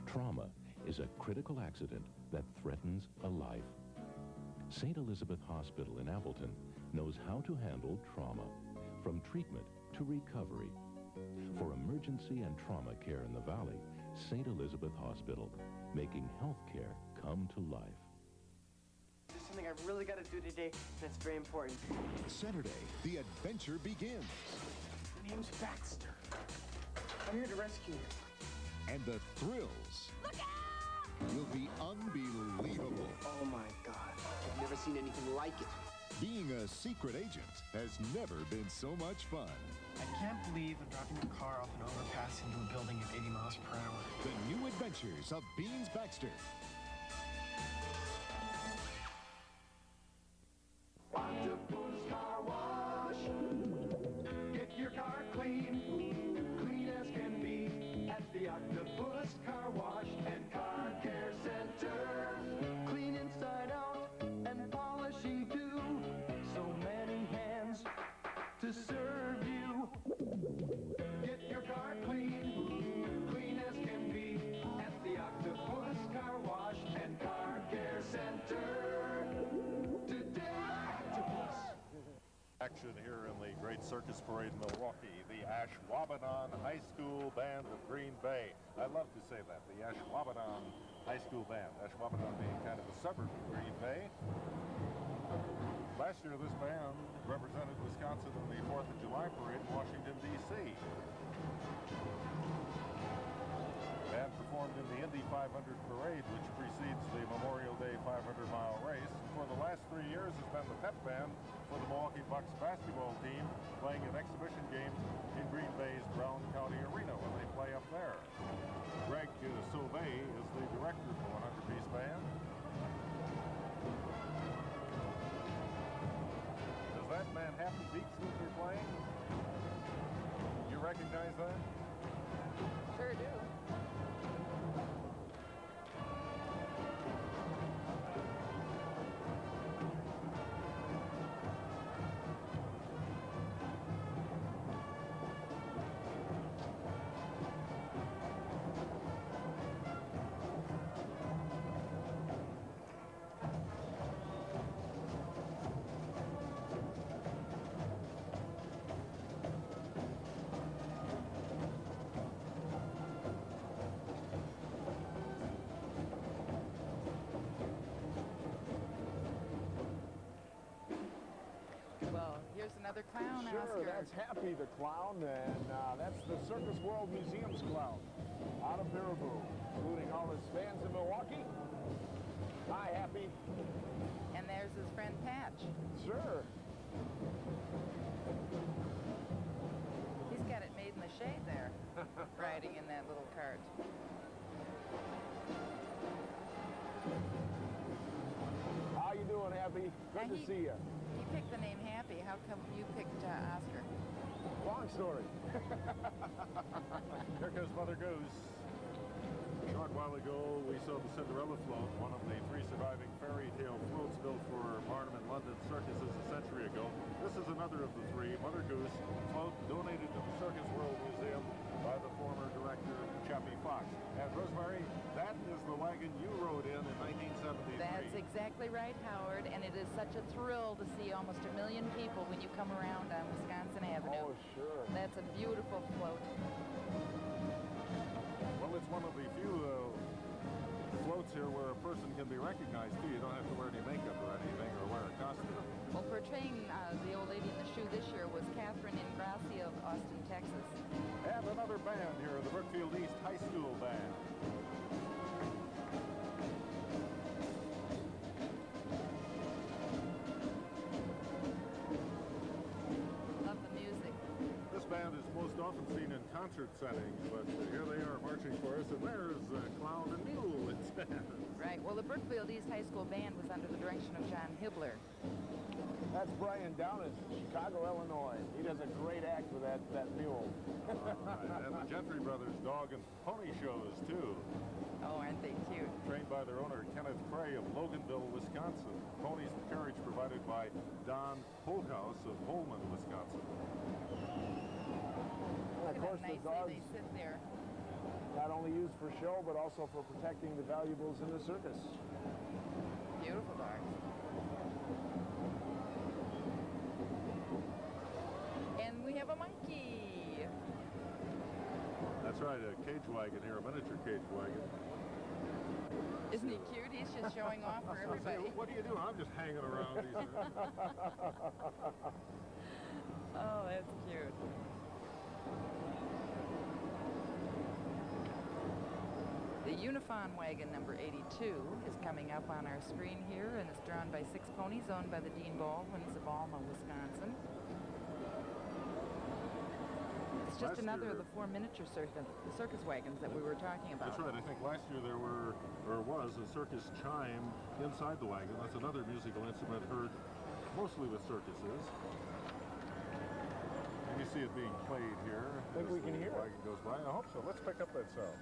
Trauma is a critical accident that threatens a life. St. Elizabeth Hospital in Appleton knows how to handle trauma, from treatment to recovery. For emergency and trauma care in the Valley, St. Elizabeth Hospital, making health care come to life. There's something I've really got to do today that's very important. Saturday, the adventure begins. My name's Baxter. I'm here to rescue you. And the thrills will be unbelievable. Oh my God, I've never seen anything like it. Being a secret agent has never been so much fun. I can't believe I'm driving a car off an overpass into a building at 80 miles per hour. The New Adventures of Beans Baxter. Octopus Car Wash. Get your car clean, clean as can be, at the Octopus Car Wash and Car Care Center. Clean inside out and polishing too. So many hands to serve you. Get your car clean, clean as can be, at the Octopus Car Wash and Car Care Center. Today, Octopus. Action here in the Great Circus Parade in Milwaukee, the Ashwaubenon High School Band of Green Bay. I love to say that, the Ashwaubenon High School Band. Ashwaubenon being kind of a suburb of Green Bay. Last year, this band represented Wisconsin in the 4th of July parade in Washington, D.C. The band performed in the Indy 500 parade, which precedes the Memorial Day 500-mile race. And for the last 3 years, has been the pep band for the Milwaukee Bucks basketball team, playing an exhibition game in Green Bay's Brown County Arena when they play up there. Greg Sauvé is the director of the 100-piece band. Does that Manhattan Beach that they're playing? You recognize that? Sure do. Here's another clown, Sure, Oscar. that's Happy the Clown, and that's the Circus World Museum's clown out of Baraboo, including all his fans in Milwaukee. Hi, Happy. And there's his friend Patch. Sure. He's got it made in the shade there, riding in that little cart. How you doing, Happy? Good to see you. He picked the name Happy. How come you picked Oscar? Long story. Here goes Mother Goose. A short while ago, we saw the Cinderella float, one of the 3 surviving fairy tale floats built for Barnum and London circuses a century ago. This is another of the 3, Mother Goose, float donated to the Circus World Museum by the former director, Chappie Fox. And Rosemary, that is the wagon you rode in 1973. That's exactly right, Howard, and it is such a thrill to see almost 1 million people when you come around on Wisconsin Avenue. Oh, sure. That's a beautiful float. Well, it's one of the few floats here where a person can be recognized, too. You don't have to wear any makeup or anything or wear a costume. Well, portraying the old lady in the shoe this year was Catherine Ingrassi of Austin, Texas. And another band here, the Brookfield East High School Band. Love the music. This band is most often seen in concert settings, but here they are marching for us, and there's Clown and Mule instead. Right. Well, the Brookfield East High School Band was under the direction of John Hibbler. That's Brian down in Chicago, Illinois. He does a great act with that mule. All right. And the Gentry Brothers dog and pony shows, too. Oh, aren't they cute? Trained by their owner, Kenneth Cray of Loganville, Wisconsin. Ponies and carriage provided by Don Holthouse of Holman, Wisconsin. And of course, the dogs they sit there. not only used for show, but also for protecting the valuables in the circus. Beautiful dogs. And we have a monkey. That's right, a cage wagon here, a miniature cage wagon. Isn't he cute? He's just showing off for everybody. What do you do? I'm just hanging around these. Oh, that's cute. The Unifon wagon number 82 is coming up on our screen here, and it's drawn by 6 ponies owned by the Dean Baldwins of Alma, Wisconsin. It's just another of the 4 miniature circus wagons that we were talking about. That's right. I think last year there was a circus chime inside the wagon. That's another musical instrument heard mostly with circuses. And you see it being played here. Think we can hear it? Wagon goes by. I hope so. Let's pick up that sound.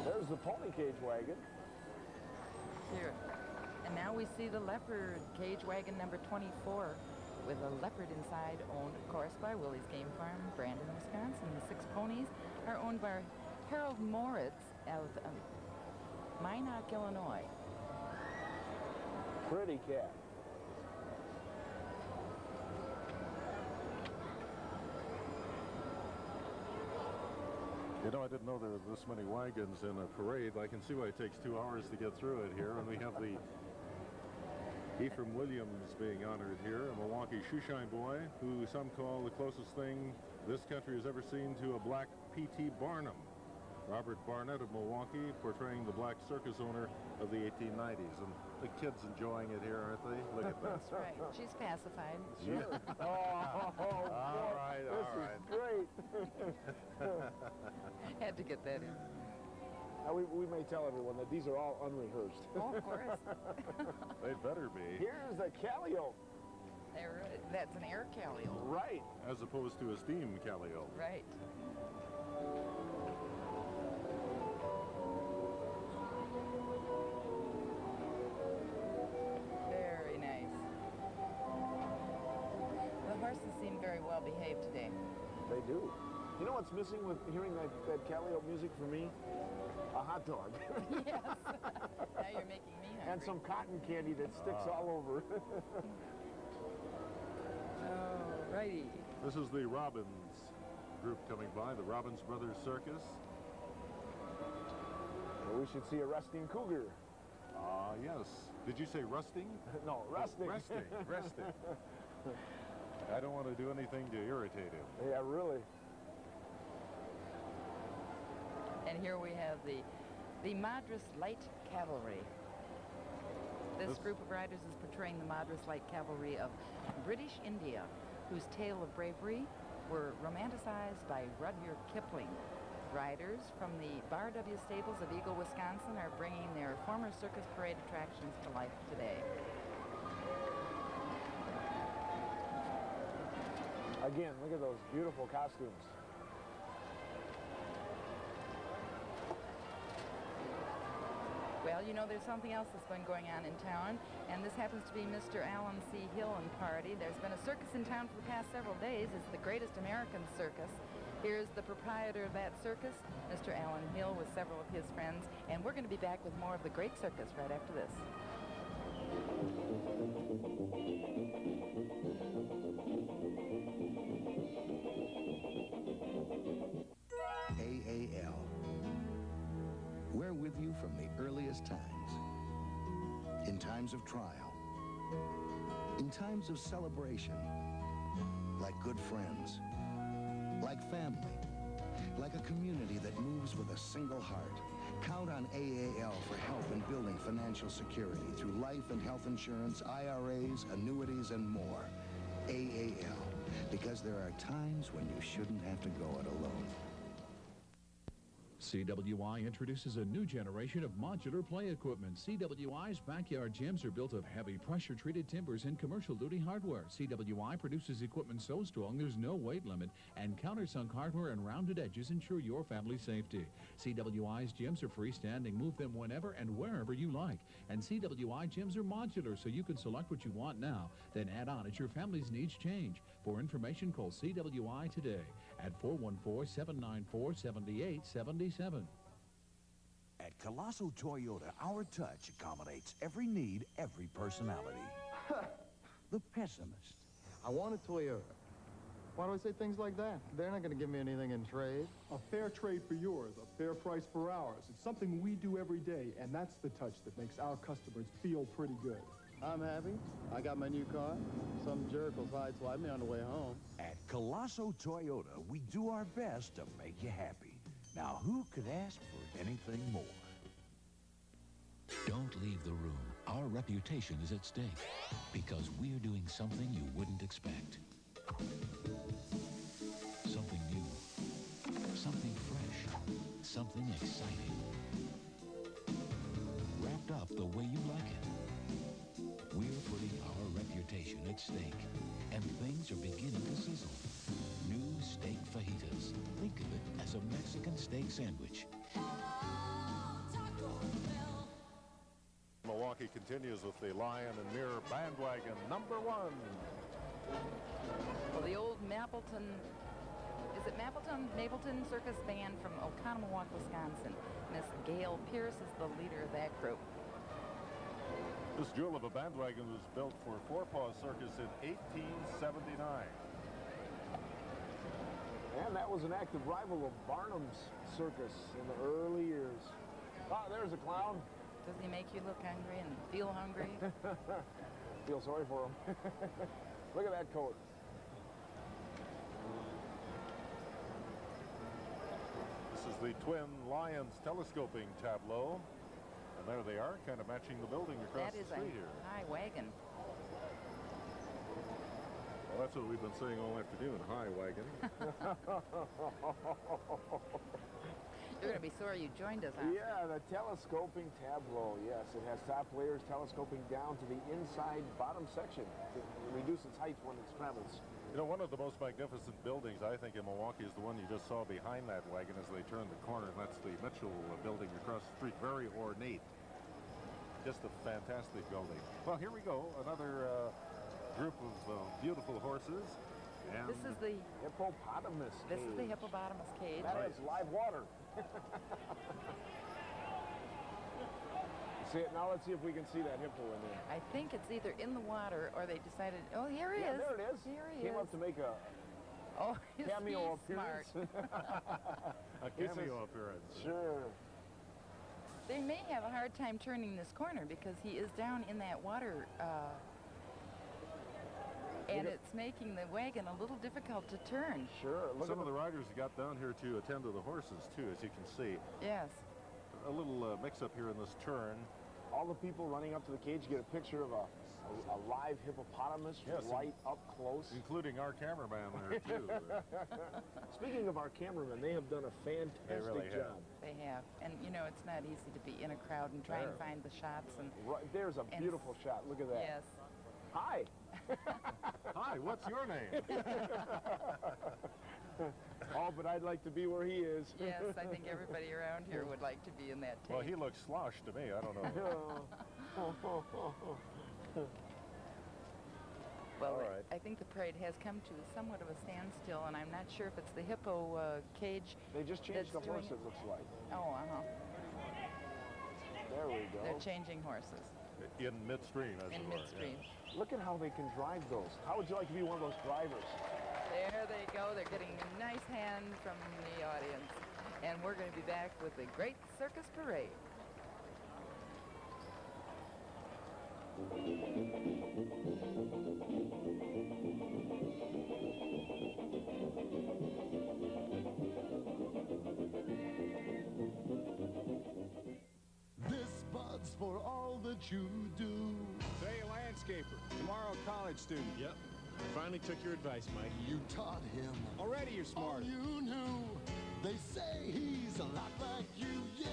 There's the pony cage wagon. Here. And now we see the leopard cage wagon number 24 with a leopard inside, owned, of course, by Willie's Game Farm, Brandon, Wisconsin. The 6 ponies are owned by Harold Moritz of Minot, Illinois. Pretty cat. You know, I didn't know there were this many wagons in a parade. I can see why it takes 2 hours to get through it here. And we have the Ephraim Williams being honored here, a Milwaukee shoeshine boy, who some call the closest thing this country has ever seen to a black P.T. Barnum. Robert Barnett of Milwaukee, portraying the black circus owner of the 1890s. And the kids enjoying it here, aren't they? Look at that. That's right. She's pacified. Sure. All right. This is great. Had to get that in. Now we may tell everyone that these are all unrehearsed. Oh, of course. They'd better be. Here's the Calliope. That's an air calliope. Right. As opposed to a steam calliope. Right. Very nice. The horses seem very well behaved today. They do. You know what's missing with hearing that Calliope music for me? A hot dog. Yes. Now you're making me hungry. And some cotton candy that sticks all over. Oh, righty. This is the Robbins group coming by, the Robbins Brothers Circus. Well, we should see a resting cougar. Yes. Did you say rusting? No, resting. Resting. I don't want to do anything to irritate him. Yeah, really. And here we have the Madras Light Cavalry. This group of riders is portraying the Madras Light Cavalry of British India, whose tale of bravery were romanticized by Rudyard Kipling. Riders from the Bar W stables of Eagle, Wisconsin are bringing their former circus parade attractions to life today. Again, look at those beautiful costumes. Well, you know, there's something else that's been going on in town, and this happens to be Mr. Alan C. Hill and party. There's been a circus in town for the past several days. It's the greatest American circus. Here's the proprietor of that circus, Mr. Alan Hill, with several of his friends, and we're going to be back with more of the great circus right after this. AAL. We're with you from the earliest times. In times of trial. In times of celebration. Like good friends. Like family. Like a community that moves with a single heart. Count on AAL for help in building financial security through life and health insurance, IRAs, annuities, and more. AAL, because there are times when you shouldn't have to go it alone. CWI introduces a new generation of modular play equipment. CWI's backyard gyms are built of heavy pressure-treated timbers and commercial-duty hardware. CWI produces equipment so strong there's no weight limit, and countersunk hardware and rounded edges ensure your family's safety. CWI's gyms are freestanding. Move them whenever and wherever you like. And CWI gyms are modular, so you can select what you want now, then add on as your family's needs change. For information, call CWI today at 414-794-7877. At Colosso Toyota, our touch accommodates every need, every personality. The pessimist. I want a Toyota. Why do I say things like that? They're not going to give me anything in trade. A fair trade for yours, a fair price for ours. It's something we do every day, and that's the touch that makes our customers feel pretty good. I'm happy. I got my new car. Some jerk will sideswipe me on the way home. At Colosso Toyota, we do our best to make you happy. Now, who could ask for anything more? Don't leave the room. Our reputation is at stake because we're doing something you wouldn't expect. Something new. Something fresh. Something exciting. Wrapped up the way you like it. We're putting our reputation at stake, and things are beginning to sizzle. New steak fajitas. Think of it as a Mexican steak sandwich. Milwaukee continues with the Lion and Mirror Bandwagon #1. Well, the old Mapleton, is it Mapleton Circus Band from Oconomowoc, Wisconsin. Miss Gail Pierce is the leader of that group. This jewel of a bandwagon was built for Four Paws Circus in 1879. And that was an active rival of Barnum's Circus in the early years. Ah, there's a clown. Doesn't he make you look hungry and feel hungry? Feel sorry for him. Look at that coat. This is the Twin Lions telescoping tableau. And there they are, kind of matching the building across the street here. That is a high wagon. Well, that's what we've been saying all afternoon, high wagon. You're going to be sorry you joined us, aren't you? Yeah, the telescoping tableau, yes. It has top layers telescoping down to the inside bottom section to reduce its height when it travels. You know, one of the most magnificent buildings, I think, in Milwaukee is the one you just saw behind that wagon as they turn the corner, and that's the Mitchell building across the street. Very ornate. Just a fantastic building. Well, here we go. Another group of beautiful horses. And this is the hippopotamus cage. This is the hippopotamus cage. That has live water. See it now. Let's see if we can see that hippo in there. I think it's either in the water or they decided. Oh, here he is. There it is. Here he Came is. up to make a cameo appearance. A cameo appearance. Sure. They may have a hard time turning this corner because he is down in that water. And it's making the wagon a little difficult to turn. Sure. Some of the riders got down here to attend to the horses, too, as you can see. Yes. A little mix-up here in this turn. All the people running up to the cage get a picture of a live hippopotamus right up close. Including our cameraman there, too. Speaking of our cameraman, they have done a fantastic job. They have. And, you know, it's not easy to be in a crowd and try and find the shots. And right, there's a beautiful shot. Look at that. Yes. Hi. Hi, what's your name? Oh, but I'd like to be where he is. Yes, I think everybody around here would like to be in that tape. Well, he looks sloshed to me. I don't know. Well, right. I think the parade has come to somewhat of a standstill, and I'm not sure if it's the hippo cage. They just changed the horse, it looks like. Oh, uh-huh. There we go. They're changing horses. in midstream, as In it were. midstream. Yeah. Look at how they can drive those. How would you like to be one of those drivers? There they go. They're getting a nice hand from the audience. And we're going to be back with the Great Circus Parade. This Bud's for all that you do. Today, a landscaper. Tomorrow, a college student. Yep. Finally took your advice, Mike. You taught him. Already you're smart. All you knew. They say he's a lot like you. Yeah,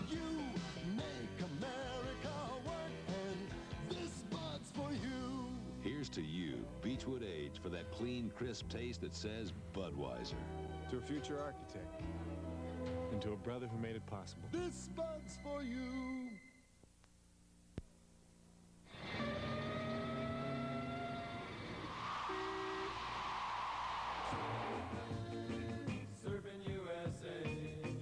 you make America work, and this Bud's for you. Here's to you, Beechwood Age, for that clean, crisp taste that says Budweiser. To a future architect. And to a brother who made it possible. This Bud's for you.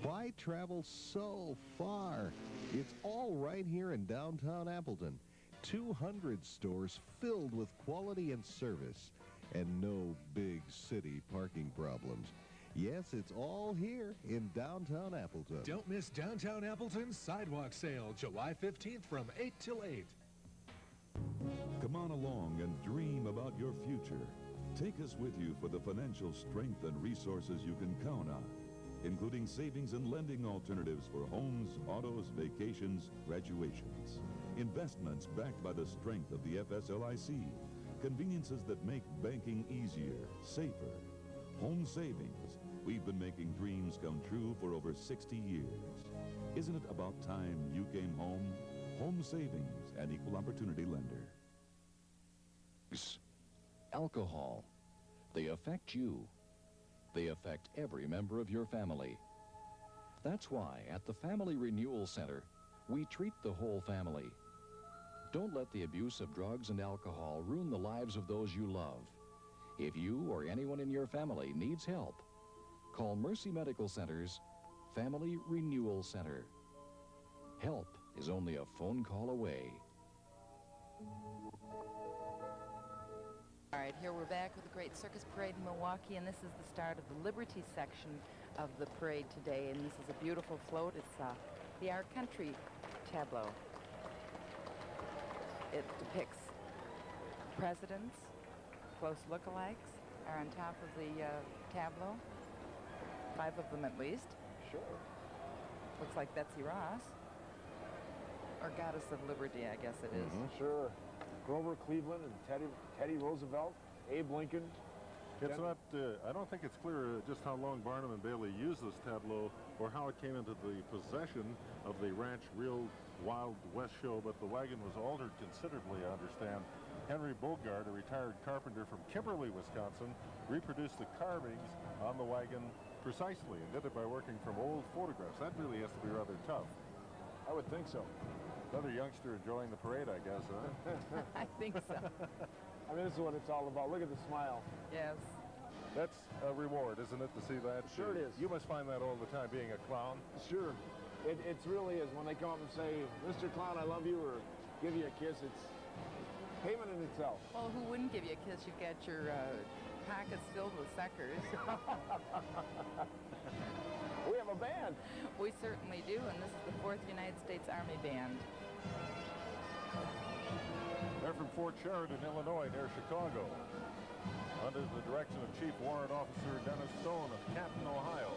Why travel so far? It's all right here in downtown Appleton. 200 stores filled with quality and service, and no big city parking problems. Yes, it's all here in downtown Appleton. Don't miss Downtown Appleton's Sidewalk Sale, July 15th from 8 till 8. Come on along and dream about your future. Take us with you for the financial strength and resources you can count on, including savings and lending alternatives for homes, autos, vacations, graduations. Investments backed by the strength of the FSLIC. Conveniences that make banking easier, safer. Home savings. We've been making dreams come true for over 60 years. Isn't it about time you came home? Home Savings, an equal opportunity lender. Alcohol. They affect you. They affect every member of your family. That's why at the Family Renewal Center, we treat the whole family. Don't let the abuse of drugs and alcohol ruin the lives of those you love. If you or anyone in your family needs help, call Mercy Medical Center's Family Renewal Center. Help is only a phone call away. All right, here we're back with the Great Circus Parade in Milwaukee, and this is the start of the Liberty section of the parade today, and this is a beautiful float. It's the Our Country tableau. It depicts presidents, close lookalikes are on top of the tableau. 5 of them at least. Sure. Looks like Betsy Ross. Or Goddess of Liberty, I guess it is. Sure. Grover Cleveland and Teddy Roosevelt, Abe Lincoln. It's not, I don't think it's clear just how long Barnum and Bailey used this tableau or how it came into the possession of the Ranch Real Wild West show, but the wagon was altered considerably, I understand. Henry Bogart, a retired carpenter from Kimberly, Wisconsin, reproduced the carvings on the wagon precisely and did it by working from old photographs. That really has to be rather tough. I would think so. Another youngster enjoying the parade, I guess, huh? I think so. I mean, this is what it's all about. Look at the smile. Yes. That's a reward, isn't it, to see that? Sure it is. You must find that all the time, being a clown. Sure. It really is. When they come up and say, Mr. Clown, I love you, or give you a kiss, it's payment in itself. Well, who wouldn't give you a kiss? You've got your pockets filled with suckers. We have a band. We certainly do, and this is the 4th United States Army Band. They're from Fort Sheridan, Illinois, near Chicago, under the direction of Chief Warrant Officer Dennis Stone of Canton, Ohio.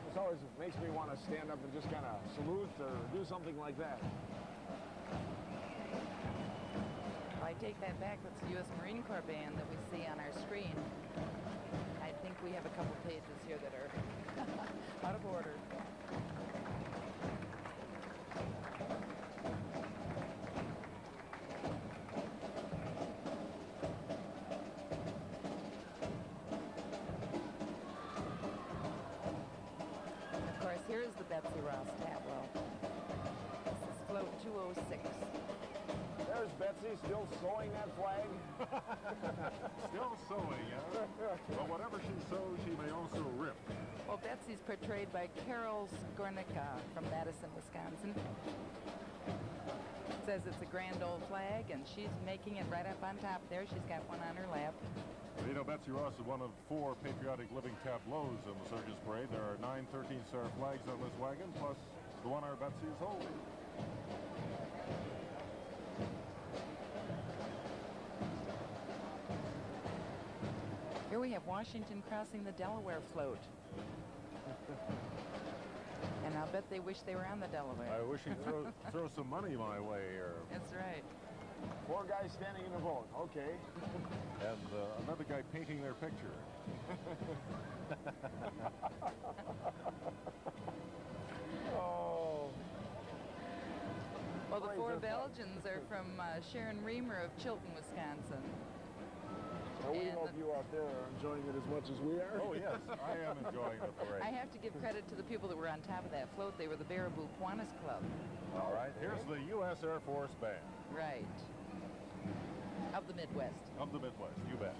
This always makes me want to stand up and just kind of salute or do something like that. I take that back. That's the U.S. Marine Corps band that we see on our screen. I think we have a couple pages here that are out of order. And of course, here is the Betsy Ross tableau. This is float 206. There There's Betsy still sewing that flag. Still sewing, yeah. But whatever she sews, she may also rip. Well, Betsy's portrayed by Carol Skornica from Madison, Wisconsin. It says it's a grand old flag, and she's making it right up on top there. She's got one on her lap. You know, Betsy Ross is one of 4 patriotic living tableaus in the Circus Parade. There are 9 13-star flags on this wagon, plus the one our Betsy is holding. Here we have Washington crossing the Delaware float. And I'll bet they wish they were on the Delaware. I wish you'd throw some money my way here. That's right. 4 guys standing in a boat. Okay. And another guy painting their picture. Oh. Well, the 4 Belgians are from Sharon Reamer of Chilton, Wisconsin. Well, we hope you out there are enjoying it as much as we are. Oh, yes, I am enjoying the parade. I have to give credit to the people that were on top of that float. They were the Baraboo Kiwanis Club. All right, here's the U.S. Air Force Band. Right. Of the Midwest. Of the Midwest, you bet.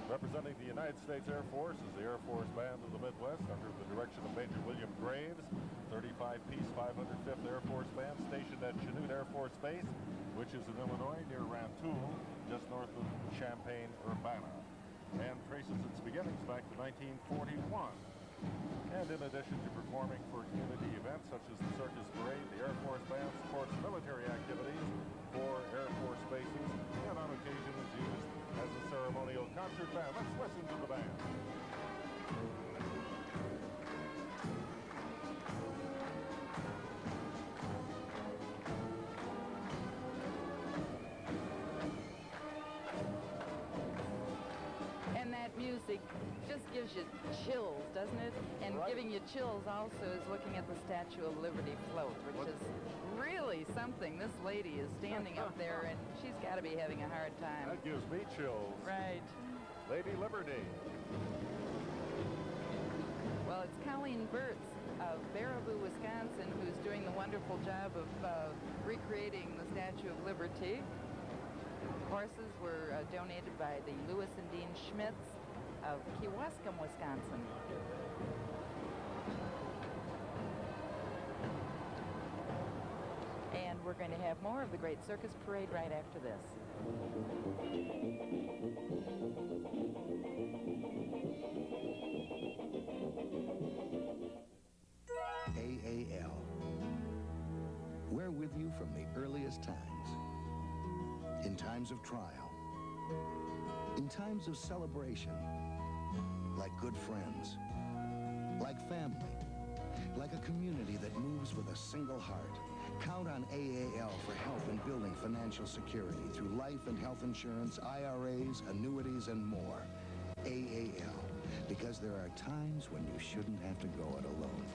Representing the United States Air Force is the Air Force Band of the Midwest under the direction of Major William Graves, 35-piece 505th Air Force Band stationed at Chanute Air Force Base, which is in Illinois near Rantoul, just north of Champaign-Urbana, and traces its beginnings back to 1941. And in addition to performing for community events such as the Circus Parade, the Air Force Band supports military activities for Air Force bases and on occasion is used as a ceremonial concert band. Let's listen to the band. And that music just gives you chills, doesn't it? And giving you chills also is looking at the Statue of Liberty float, which is really something. This lady is standing up there, and she's got to be having a hard time. That gives me chills. Right. Lady Liberty. Well, it's Colleen Burtz of Baraboo, Wisconsin, who's doing the wonderful job of recreating the Statue of Liberty. Horses were donated by the Lewis and Dean Schmitz of Kewaskum, Wisconsin. And we're going to have more of the Great Circus Parade right after this. AAL. We're with you from the earliest times. In times of trial. In times of celebration. Like good friends. Like family. Like a community that moves with a single heart. Count on AAL for help in building financial security through life and health insurance, IRAs, annuities, and more. AAL, because there are times when you shouldn't have to go it alone.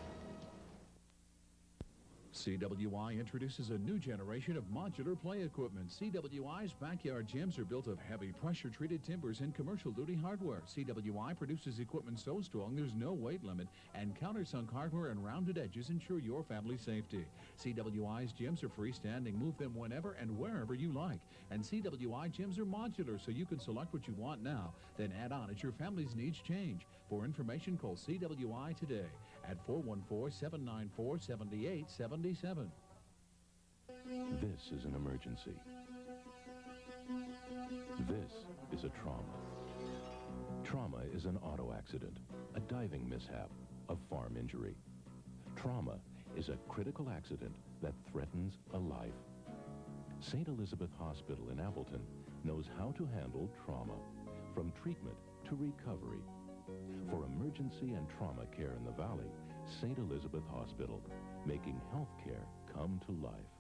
CWI introduces a new generation of modular play equipment. CWI's backyard gyms are built of heavy pressure-treated timbers and commercial duty hardware. CWI produces equipment so strong there's no weight limit, and countersunk hardware and rounded edges ensure your family's safety. CWI's gyms are freestanding. Move them whenever and wherever you like. And CWI gyms are modular, so you can select what you want now, then add on as your family's needs change. For information, call CWI today at 414-794-7877. This is an emergency. This is a trauma. Trauma is an auto accident, a diving mishap, a farm injury. Trauma is a critical accident that threatens a life. St. Elizabeth Hospital in Appleton knows how to handle trauma, from treatment to recovery. For emergency and trauma care in the Valley, St. Elizabeth Hospital, making health care come to life.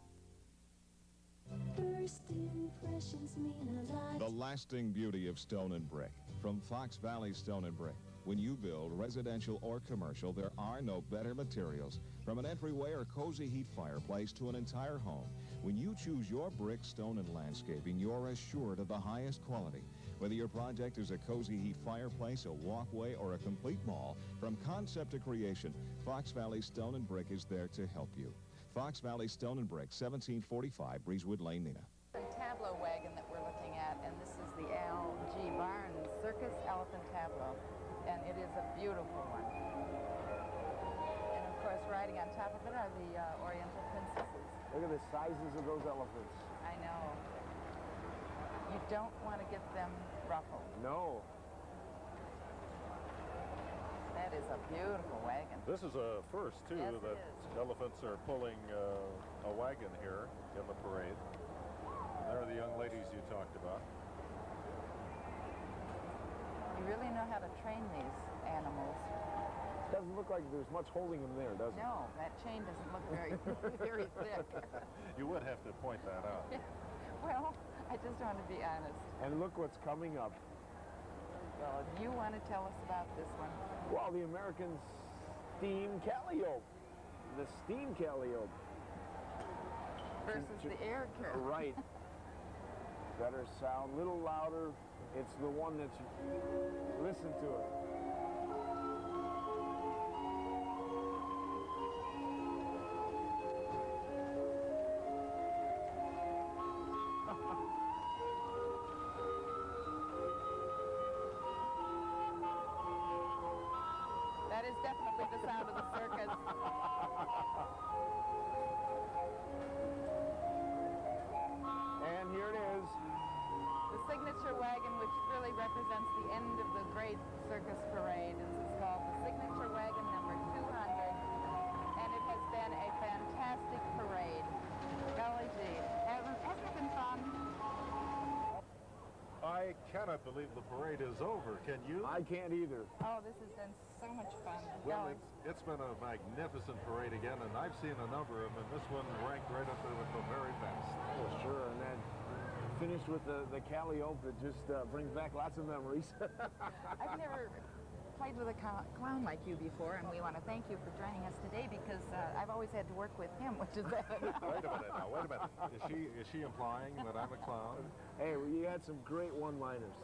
First impressions mean a lot. The lasting beauty of stone and brick. From Fox Valley Stone and Brick. When you build residential or commercial, there are no better materials. From an entryway or cozy heat fireplace to an entire home. When you choose your brick, stone, and landscaping, you're assured of the highest quality. Whether your project is a cozy heat fireplace, a walkway, or a complete mall, from concept to creation, Fox Valley Stone and Brick is there to help you. Fox Valley Stone and Brick, 1745 Breezewood Lane, Neenah. Tableau circus elephant tableau, and it is a beautiful one. And of course, riding on top of it are the Oriental princesses. Look at the sizes of those elephants. I know. You don't want to get them ruffled. No. That is a beautiful wagon. This is a first, too, Yes, that elephants are pulling a wagon here in the parade. And there are the young ladies you talked about. You really know how to train these animals. Doesn't look like there's much holding them there, does it? No, that chain doesn't look very, very thick. You would have to point that out. Well, I just want to be honest. And look what's coming up. Well, you want to tell us about this one? Well, the American steam calliope. The steam calliope. Versus the air carriage. Right. Better sound, little louder. It's the one that you listen to it. That is definitely the sound of the circus. And here it is. The signature wagon, which really represents the end of the great circus parade. This is called the signature wagon number 200. And it has been a fantastic parade. Golly gee. Hasn't it been fun? I cannot believe the parade is over. Can you? I can't either. Oh, this has been so much fun. Well, it's been a magnificent parade again, and I've seen a number of them, and this one ranked right up there with the very best. Oh, sure. And then finished with the calliope that just brings back lots of memories. I've never played with a clown like you before, and we want to thank you for joining us today because I've always had to work with him, which is bad enough. Wait a minute now, wait a minute. Is she implying that I'm a clown? Hey, well, you had some great one-liners.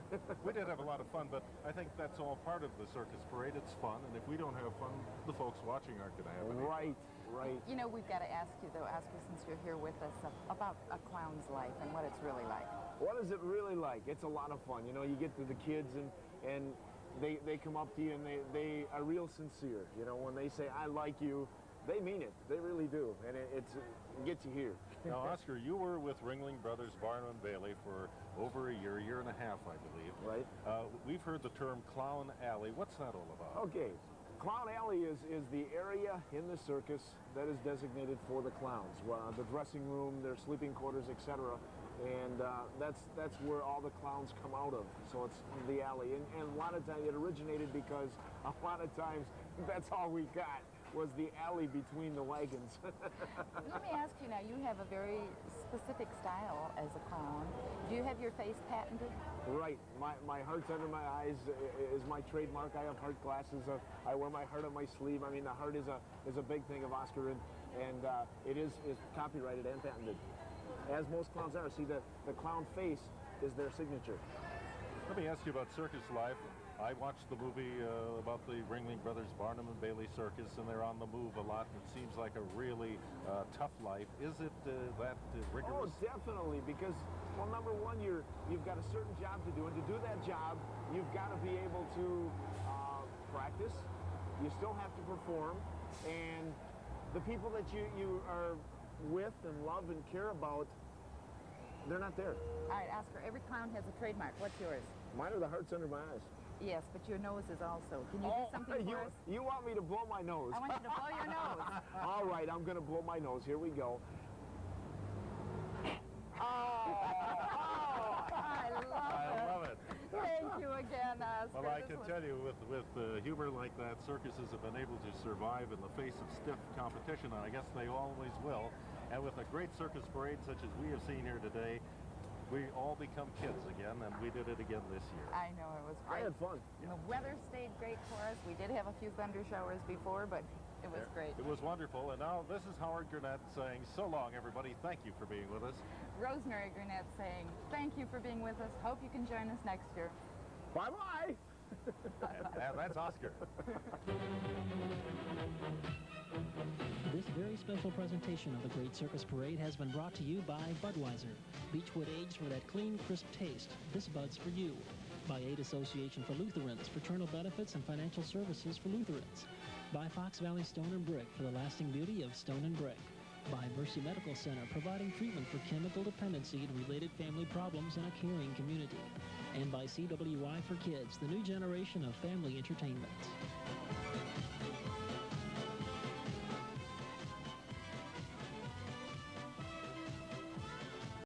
We did have a lot of fun, but I think that's all part of the circus parade. It's fun, and if we don't have fun, the folks watching aren't going to have any. Right. You know, we've got to ask you, though, Oscar, since you're here with us, about a clown's life and what it's really like. What is it really like? It's a lot of fun. You know, you get to the kids and they come up to you and they are real sincere. You know, when they say, I like you, they mean it. They really do. And it gets you here. Now, Oscar, you were with Ringling Brothers Barnum and Bailey for over a year and a half, I believe. Right. We've heard the term Clown Alley. What's that all about? Okay. Clown Alley is the area in the circus that is designated for the clowns. The dressing room, their sleeping quarters, etc. And that's where all the clowns come out of. So it's the alley. And a lot of times it originated because a lot of times that's all we got was the alley between the wagons. Let me ask you now, you have a very specific style as a clown. Do you have your face patented? Right. My heart's under my eyes is my trademark. I have heart glasses. I wear my heart on my sleeve. I mean, the heart is a big thing of Oscar, and it is copyrighted and patented. As most clowns are. See, the clown face is their signature. Let me ask you about circus life. I watched the movie about the Ringling Brothers Barnum and Bailey Circus, and they're on the move a lot. It seems like a really tough life. Is it that rigorous? Oh, definitely, because, well, number one, you've got a certain job to do, and to do that job, you've got to be able to practice. You still have to perform, and the people that you are with and love and care about, they're not there. All right, Oscar, every clown has a trademark. What's yours? Mine are the hearts under my eyes. Yes, but your nose is also. Can you do something for us? You want me to blow my nose? I want you to blow your nose. All right, I'm going to blow my nose. Here we go. I love it. Thank you again, Oscar. Well, I can tell you, with humor like that, circuses have been able to survive in the face of stiff competition, and I guess they always will. And with a great circus parade such as we have seen here today, we all become kids again, and we did it again this year. I know, it was great. I had fun. And the weather stayed great for us. We did have a few thunder showers before, but it was great. It was wonderful. And now this is Howard Gurnett saying, so long, everybody. Thank you for being with us. Rosemary Gurnett saying, thank you for being with us. Hope you can join us next year. Bye-bye. And that's Oscar. This very special presentation of the Great Circus Parade has been brought to you by Budweiser. Beechwood aged for that clean, crisp taste. This Bud's for you. By Aid Association for Lutherans, fraternal benefits and financial services for Lutherans. By Fox Valley Stone and Brick for the lasting beauty of stone and brick. By Mercy Medical Center, providing treatment for chemical dependency and related family problems in a caring community. And by CWI for Kids, the new generation of family entertainment.